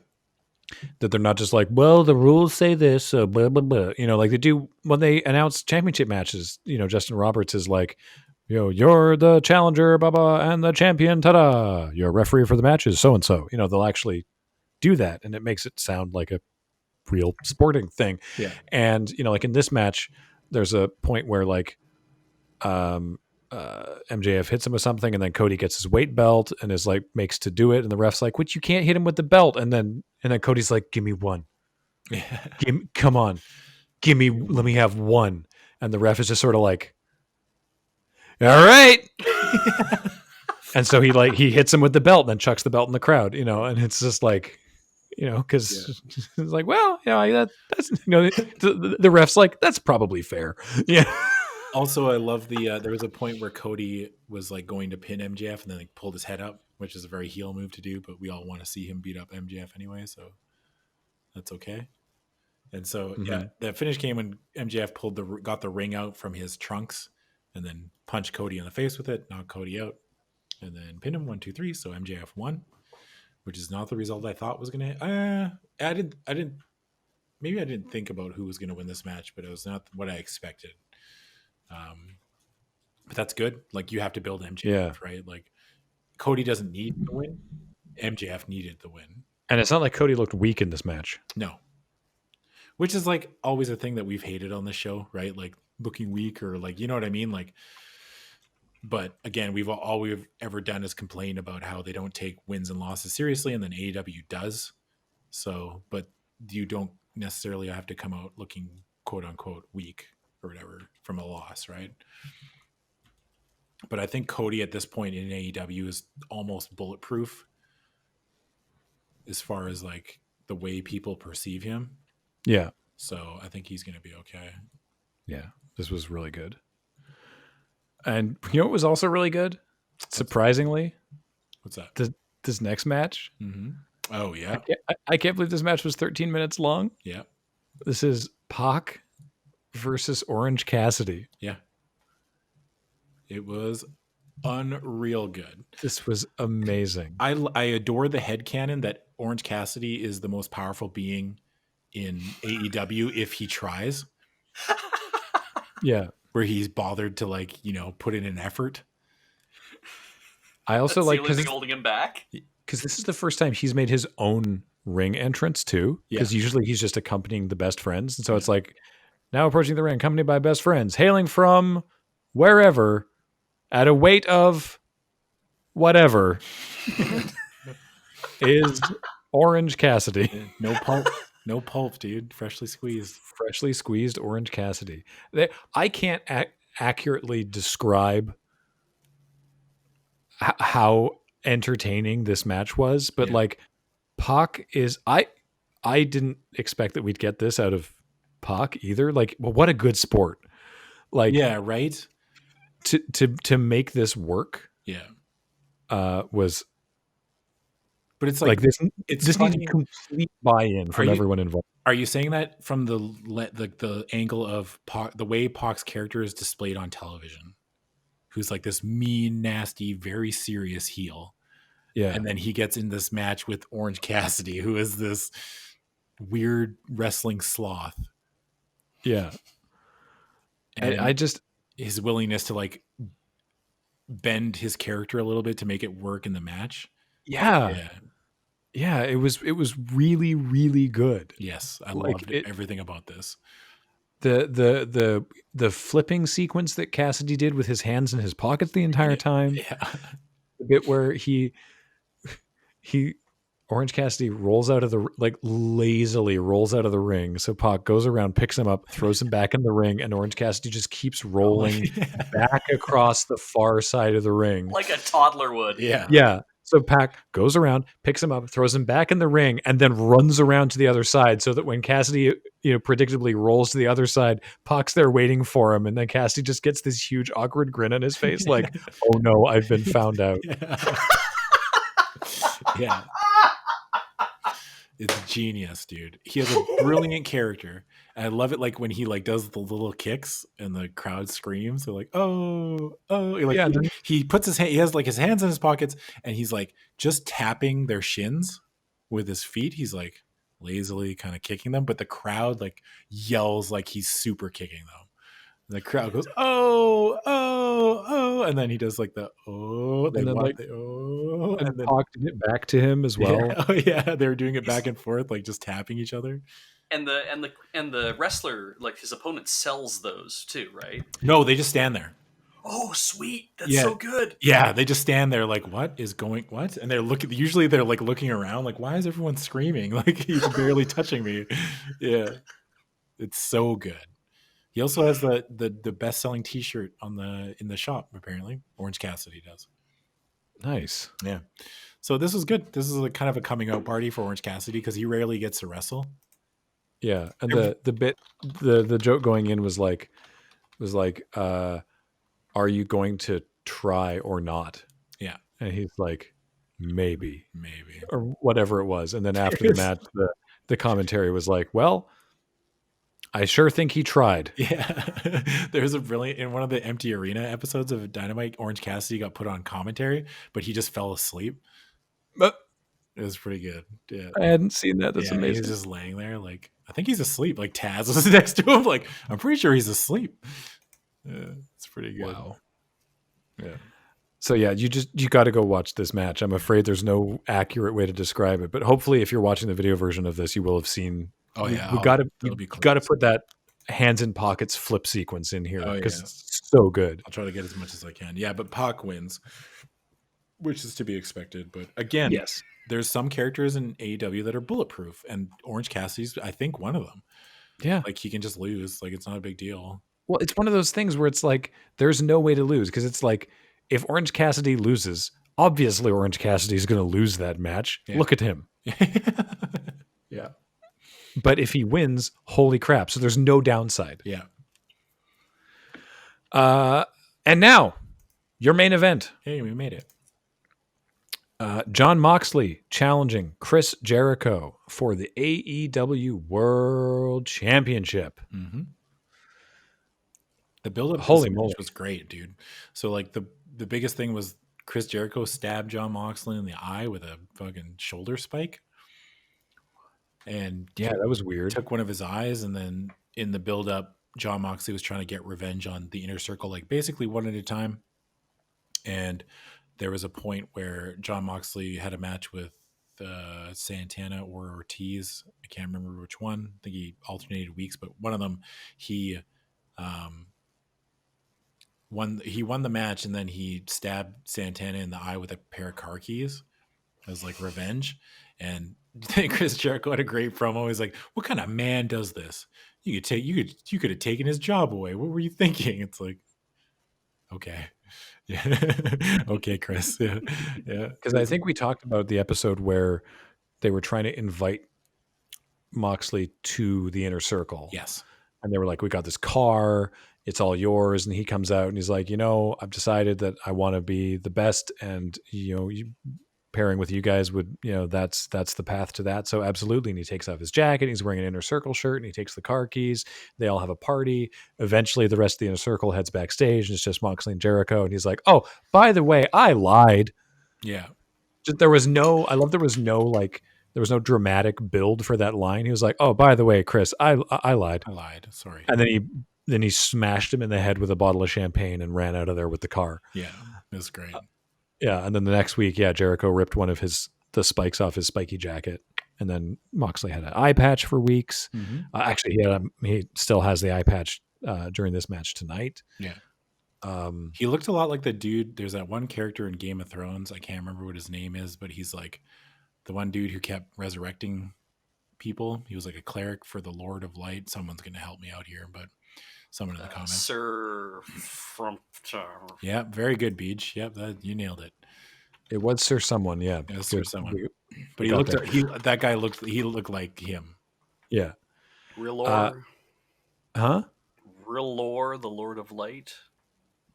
That they're not just like, well, the rules say this, so blah blah blah. Like they do when they announce championship matches. Justin Roberts is like, you're the challenger, blah, blah, and the champion, ta-da. Your referee for the match is so-and-so. They'll actually do that, and it makes it sound like a real sporting thing. Yeah. And, like in this match, there's a point where like MJF hits him with something, and then Cody gets his weight belt and is like, makes to do it, and the ref's like, which you can't hit him with the belt. And then Cody's like, give me one. Come on. Let me have one. And the ref is just sort of like, all right. And so he hits him with the belt and then chucks the belt in the crowd, and it's just like, because it's like, well, that's, the ref's like, that's probably fair. Yeah. Also, I love there was a point where Cody was like going to pin MJF and then he pulled his head up which is a very heel move to do, but we all want to see him beat up MJF anyway, so that's okay. And so, yeah, the finish came when MJF got the ring out from his trunks and then punched Cody in the face with it, knocked Cody out, and then pinned him 1, 2, 3. So MJF won, which is not the result I thought was going to. I didn't think about who was going to win this match, but it was not what I expected. But that's good. Like, you have to build MJF, right? Like, Cody doesn't need the win. MJF needed the win. And it's not like Cody looked weak in this match. No. Which is like always a thing that we've hated on this show, right? Like looking weak or like, you know what I mean? Like, but again, all we've ever done is complain about how they don't take wins and losses seriously. And then AEW does. So, but you don't necessarily have to come out looking quote unquote weak or whatever from a loss, right? But I think Cody at this point in AEW is almost bulletproof as far as like the way people perceive him. Yeah. So I think he's going to be okay. Yeah. This was really good. And you know what was also really good? Surprisingly. What's that? This next match. Mm-hmm. Oh, yeah. I can't believe this match was 13 minutes long. Yeah. This is Pac versus Orange Cassidy. Yeah. It was unreal good. This was amazing. I adore the headcanon that Orange Cassidy is the most powerful being in AEW if he tries. Yeah. Where he's bothered to like, put in an effort. I also like because holding him back. Because this is the first time he's made his own ring entrance too. Because usually he's just accompanying the best friends. And so it's like now approaching the ring, accompanied by best friends, hailing from wherever at a weight of whatever is Orange Cassidy. No pulp. No pulp, dude. Freshly squeezed Orange Cassidy. I can't accurately describe how entertaining this match was, but like Pac is, I didn't expect that we'd get this out of Pac either. Like, well, what a good sport. Like, yeah, right. To make this work. Yeah. Was. But it's like this. This needs complete buy-in from everyone involved. Are you saying that from the angle of Pac, the way Pac's character is displayed on television, who's like this mean, nasty, very serious heel, and then he gets in this match with Orange Cassidy, who is this weird wrestling sloth. Yeah, and I just his willingness to like bend his character a little bit to make it work in the match. Yeah, it was really, really good. Yes, I loved everything about this. The flipping sequence that Cassidy did with his hands in his pockets the entire time. Yeah. The bit where he Orange Cassidy rolls out of lazily rolls out of the ring. So Pac goes around, picks him up, throws him back in the ring, and Orange Cassidy just keeps rolling back across the far side of the ring. Like a toddler would. Yeah. Yeah. So Pac goes around, picks him up, throws him back in the ring, and then runs around to the other side so that when Cassidy, predictably rolls to the other side, Pac's there waiting for him. And then Cassidy just gets this huge awkward grin on his face like, oh no, I've been found out. Yeah. It's genius, dude. He has a brilliant character. And I love it like when he like does the little kicks and the crowd screams. They're like, oh. Like, he puts his hand, he has like his hands in his pockets and he's like just tapping their shins with his feet. He's like lazily kind of kicking them, but the crowd like yells like he's super kicking them. And the crowd goes, oh, and then he does like the and then Pac did it back to him as well. Yeah, they were doing it back and forth, like just tapping each other. And the wrestler, like his opponent, sells those too, right? No, they just stand there. Oh, sweet! That's so good. Yeah, they just stand there, like, what? And they're looking. Usually, they're like looking around, like, why is everyone screaming? Like he's barely touching me. Yeah, it's so good. He also has the best selling T-shirt in the shop. Apparently, Orange Cassidy does. Nice. Yeah. So this was good. This is like kind of a coming out party for Orange Cassidy because he rarely gets to wrestle. Yeah, and the joke going in was like, are you going to try or not? Yeah, and he's like, maybe, or whatever it was. And then after the match, the commentary was like, well, I sure think he tried. Yeah. There's a brilliant, in one of the Empty Arena episodes of Dynamite, Orange Cassidy got put on commentary, but he just fell asleep. But it was pretty good. Yeah. I hadn't seen that. That's amazing. He's just laying there. Like, I think he's asleep. Like Taz was next to him. Like, I'm pretty sure he's asleep. Yeah, it's pretty good. Wow. Yeah. So yeah, you got to go watch this match. I'm afraid there's no accurate way to describe it, but hopefully if you're watching the video version of this, you will have seen. Oh yeah. We got to put that hands in pockets flip sequence in here because it's so good. I'll try to get as much as I can. Yeah, but Pac wins, which is to be expected. But again, yes, there's some characters in AEW that are bulletproof, and Orange Cassidy's, I think, one of them. Yeah, like he can just lose. Like it's not a big deal. Well, it's one of those things where it's like there's no way to lose because it's like if Orange Cassidy loses, obviously Orange Cassidy is going to lose that match. Yeah. Look at him. Yeah. But if he wins, holy crap. So there's no downside. Yeah. And now, your main event. Hey, we made it. Jon Moxley challenging Chris Jericho for the AEW World Championship. Mm-hmm. The build-up holy moly was great, dude. So like the biggest thing was Chris Jericho stabbed Jon Moxley in the eye with a fucking shoulder spike. And yeah, that was weird. Took one of his eyes, and then in the build-up, Jon Moxley was trying to get revenge on the Inner Circle, like basically one at a time. And there was a point where Jon Moxley had a match with Santana or Ortiz. I can't remember which one. I think he alternated weeks, but one of them he won the match, and then he stabbed Santana in the eye with a pair of car keys as like revenge. And Chris Jericho had a great promo. He's like, "What kind of man does this? You could have taken his job away. What were you thinking?" It's like, okay. Yeah. Okay, Chris. Yeah. Yeah. Because I think we talked about the episode where they were trying to invite Moxley to the Inner Circle. Yes. And they were like, we got this car, it's all yours. And he comes out and he's like, I've decided that I want to be the best. And, pairing with you guys would, that's the path to that. So absolutely. And he takes off his jacket. He's wearing an Inner Circle shirt and he takes the car keys. They all have a party. Eventually the rest of the Inner Circle heads backstage and it's just Moxley and Jericho. And he's like, oh, by the way, I lied. Yeah. There was no dramatic build for that line. He was like, oh, by the way, Chris, I lied. I lied. Sorry. And then he smashed him in the head with a bottle of champagne and ran out of there with the car. Yeah. It was great. Yeah, and then the next week, Jericho ripped one of the spikes off his spiky jacket, and then Moxley had an eye patch for weeks. Mm-hmm. Actually, he still has the eye patch during this match tonight. Yeah, he looked a lot like the dude. There's that one character in Game of Thrones. I can't remember what his name is, but he's like the one dude who kept resurrecting people. He was like a cleric for the Lord of Light. Someone's going to help me out here, but someone in the comments. Sir from. Yeah, very good, Beach. Yep, you nailed it. It was Sir someone. Yeah, it was Sir someone. But he looked like him. Yeah. Real lore. Real lore, the Lord of Light.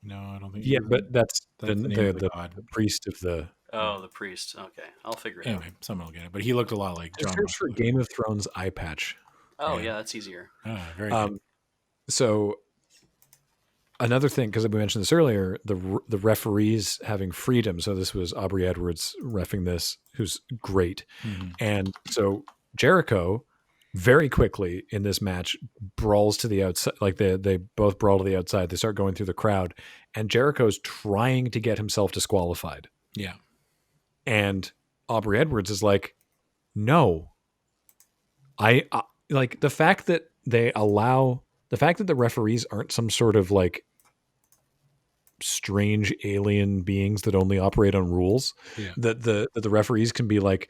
No, I don't think. Yeah, but that's the priest of the. Oh, the priest. Okay, I'll figure it out. Anyway, someone will get it. But he looked a lot like John. Search for Game of Thrones eye patch. Oh yeah, that's easier. Very good. So another thing, because we mentioned this earlier, the referees having freedom. So this was Aubrey Edwards reffing this, who's great. Mm-hmm. And so Jericho very quickly in this match brawls to the outside. Like they both brawl to the outside. They start going through the crowd and Jericho's trying to get himself disqualified. Yeah. And Aubrey Edwards is like, no, I like the fact that the referees aren't some sort of like strange alien beings that only operate on rules. Yeah. That the referees can be like,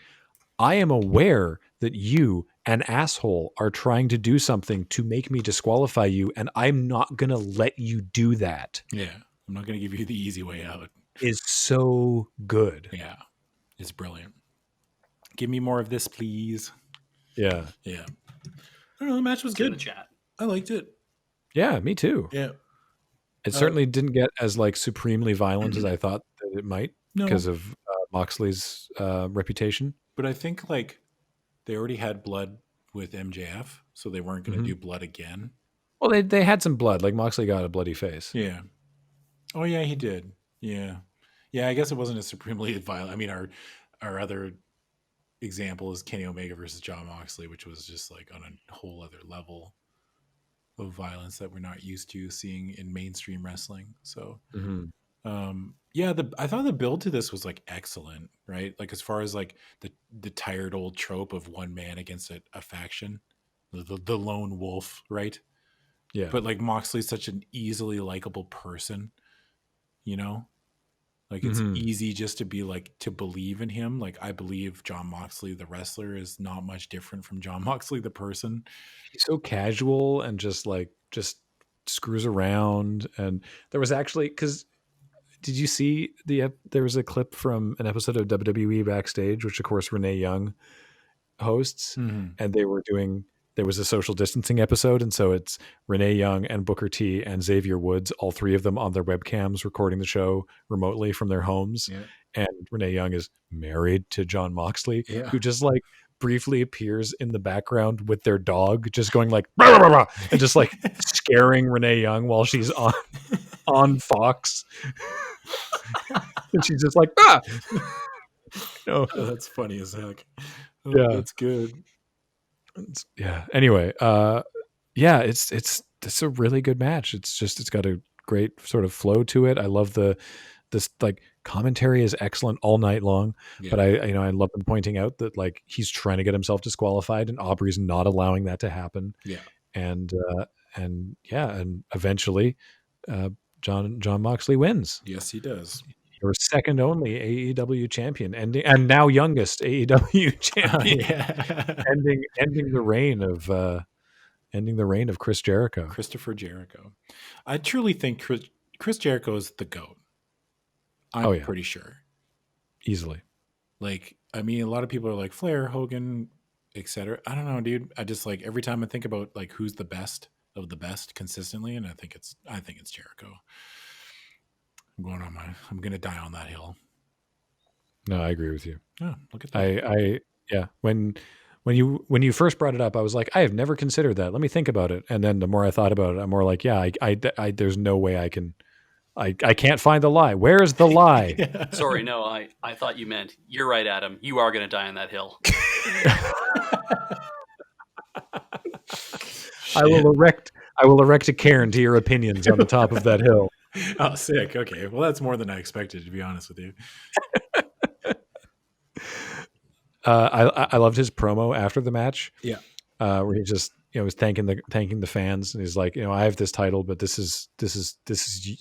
I am aware that you, an asshole, are trying to do something to make me disqualify you, and I'm not going to let you do that. Yeah. I'm not going to give you the easy way out. Is so good. Yeah. It's brilliant. Give me more of this, please. Yeah. Yeah. I don't know. The match was good. Chat. I liked it. Yeah, me too. Yeah. It certainly didn't get as like supremely violent as I thought that it might because of Moxley's reputation. But I think like they already had blood with MJF, so they weren't going to do blood again. Well, they had some blood. Like Moxley got a bloody face. Yeah. Oh yeah, he did. Yeah. Yeah, I guess it wasn't as supremely violent. I mean, our other example is Kenny Omega versus Jon Moxley, which was just like on a whole other level of violence that we're not used to seeing in mainstream wrestling. So, yeah, I thought the build to this was like excellent, right? Like as far as like the tired old trope of one man against a faction, the lone wolf, right? Yeah. But like Moxley's such an easily likable person, you know? Like it's easy just to be like to believe in him. Like I believe Jon Moxley the wrestler is not much different from Jon Moxley the person. He's so casual and just screws around. And there was actually, because did you see there was a clip from an episode of WWE Backstage, which of course Renee Young hosts, and there was a social distancing episode, and so it's Renee Young and Booker T and Xavier Woods, all three of them on their webcams recording the show remotely from their homes. Yeah. And Renee Young is married to Jon Moxley, who just like briefly appears in the background with their dog, just going like rah, rah, rah, and just like scaring Renee Young while she's on Fox. And she's just like, ah! Oh, that's funny as heck. Oh, yeah, that's good. Yeah. Anyway, it's a really good match. It's got a great sort of flow to it. I love this like commentary is excellent all night long. Yeah. But I love them pointing out that like he's trying to get himself disqualified and Aubrey's not allowing that to happen. Yeah. And eventually, Jon Moxley wins. Yes, he does. Your second only AEW champion, and now youngest AEW champion, ending the reign of Chris Jericho. Christopher Jericho. I truly think Chris Jericho is the GOAT. I'm pretty sure. Easily. Like, I mean, a lot of people are like Flair, Hogan, etc. I don't know, dude. I just like every time I think about like who's the best of the best consistently, and I think it's Jericho. I'm gonna die on that hill. No, I agree with you. Oh, look at that. When you first brought it up, I was like, I have never considered that. Let me think about it. And then the more I thought about it, I'm more like, yeah, I there's no way I can't find the lie. Where's the lie? Sorry, no, I thought you meant you're right, Adam. You are gonna die on that hill. I will erect a cairn to your opinions on the top of that hill. Oh, sick. Okay. Well, that's more than I expected, to be honest with you. I loved his promo after the match. Yeah. Where he just, was thanking the fans, and he's like, I have this title, but this is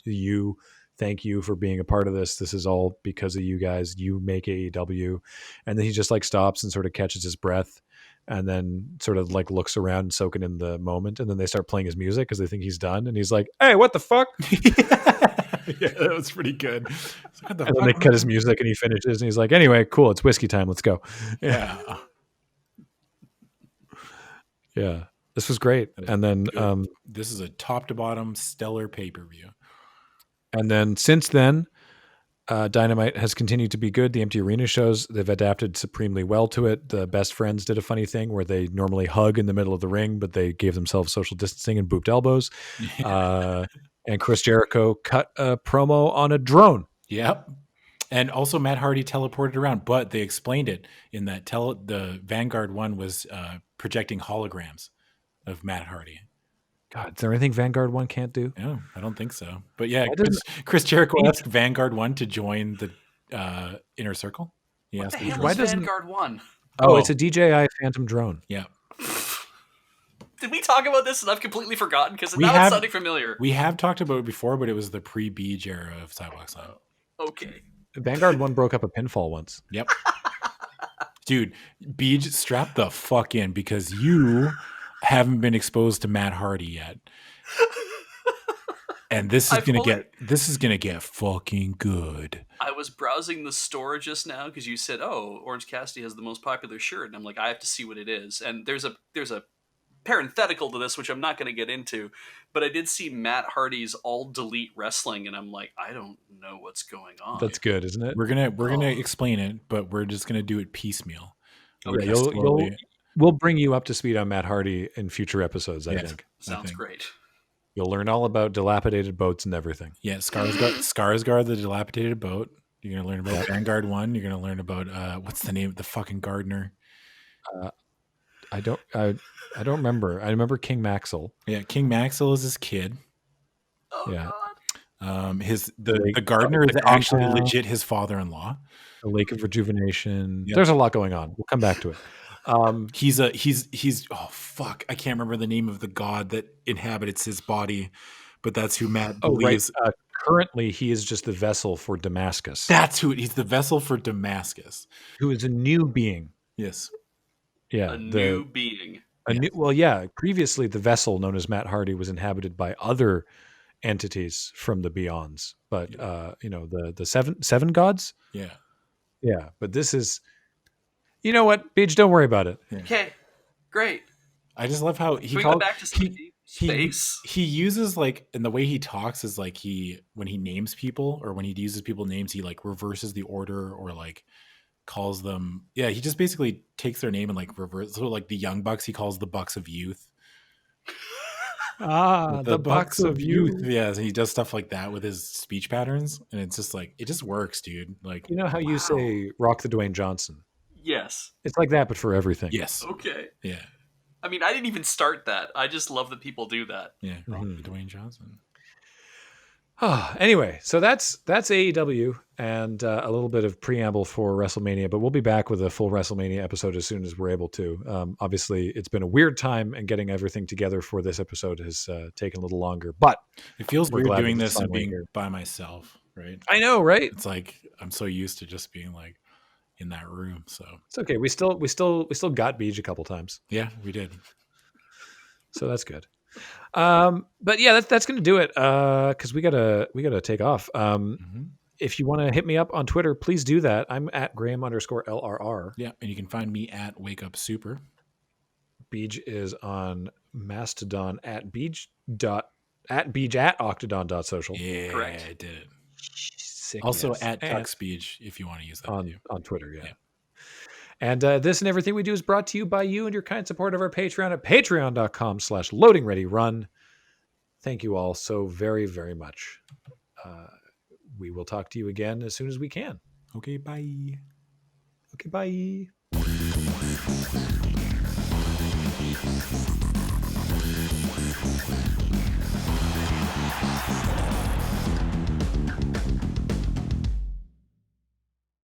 you. Thank you for being a part of this. This is all because of you guys. You make AEW. And then he just like stops and sort of catches his breath, and then sort of like looks around and soaking in the moment. And then they start playing his music because they think he's done. And he's like, hey, what the fuck? Yeah, that was pretty good. And then they cut his music and he finishes and he's like, anyway, cool. It's whiskey time. Let's go. Yeah. Yeah. This was great. And then this is a top to bottom stellar pay-per-view. And then since then, Dynamite has continued to be good. The empty arena shows, they've adapted supremely well to it. The Best Friends did a funny thing where they normally hug in the middle of the ring, but they gave themselves social distancing and booped elbows. Yeah. And Chris Jericho cut a promo on a drone. Yep. And also Matt Hardy teleported around, but they explained it in that the Vanguard one was projecting holograms of Matt Hardy. God, is there anything Vanguard 1 can't do? No, I don't think so. But yeah, Chris Jericho asked Vanguard 1 to join the Inner Circle. He what the hell is Vanguard 1? Oh, it's a DJI Phantom drone. Yeah. Did we talk about this and I've completely forgotten? Because now it's sounding familiar. We have talked about it before, but it was the pre-Beej era of Sidewalk Slam. Okay. Vanguard 1 broke up a pinfall once. Yep. Dude, Beej, strap the fuck in because you haven't been exposed to Matt Hardy yet. And this is gonna get fucking good. I was browsing the store just now because you said, "Oh, Orange Cassidy has the most popular shirt," and I'm like, I have to see what it is. And there's a parenthetical to this, which I'm not going to get into, but I did see Matt Hardy's All Delete Wrestling, and I'm like, I don't know what's going on. That's good, isn't it? We're gonna explain it, but we're just gonna do it piecemeal. Okay. Yeah, we'll bring you up to speed on Matt Hardy in future episodes. I think sounds great. You'll learn all about dilapidated boats and everything. Yeah, Skarsgård, the dilapidated boat. You're gonna learn about Vanguard 1. You're gonna learn about what's the name of the fucking gardener? I don't remember. I remember King Maxwell. Yeah, King Maxwell is his kid. Oh, yeah. God. The gardener is actually legit his father-in-law. The Lake of Rejuvenation. Yep. There's a lot going on. We'll come back to it. He's oh fuck, I can't remember the name of the god that inhabits his body, but that's who Matt believes. Right. Currently, he is just the vessel for Damascus. That's who he's the vessel for Damascus, who is a new being. Yes. Yeah. New being. Previously, the vessel known as Matt Hardy was inhabited by other entities from the Beyonds, but the seven gods. Yeah. Yeah, but this is, you know what, Beach, don't worry about it. Yeah. Okay, great. I just love how he go back to space. He uses and the way he talks is when he names people or when he uses people names, he reverses the order or calls them. Yeah, he just basically takes their name and reverse. So the Young Bucks, he calls the Bucks of Youth. The Bucks of Youth. Yeah, so he does stuff like that with his speech patterns, and it's just it just works, dude. You know how you say "Rock the Dwayne Johnson"? Yes, it's like that, but for everything. Yes. Okay. Yeah. I mean, I didn't even start that. I just love that people do that. Yeah, Rock the Dwayne Johnson. Anyway, so that's AEW and a little bit of preamble for WrestleMania, but we'll be back with a full WrestleMania episode as soon as we're able to. Obviously, it's been a weird time, and getting everything together for this episode has taken a little longer. But it feels weird doing this and being by myself, right? I know, right? It's I'm so used to just being in that room, so it's okay. We still got Beach a couple times. Yeah, we did. So that's good. But yeah, that's going to do it. Cause we gotta take off. If you want to hit me up on Twitter, please do that. I'm at Graham_LRR. Yeah. And you can find me at Wake Up Super. Beej is on Mastodon at Octodon.social. Yeah, correct. I did it. Sick, also at TuckSpeech if you want to use that on Twitter. Yeah. And this and everything we do is brought to you by you and your kind support of our Patreon at patreon.com/LoadingReadyRun. Thank you all so very, very much. We will talk to you again as soon as we can. Okay, bye. Okay, bye.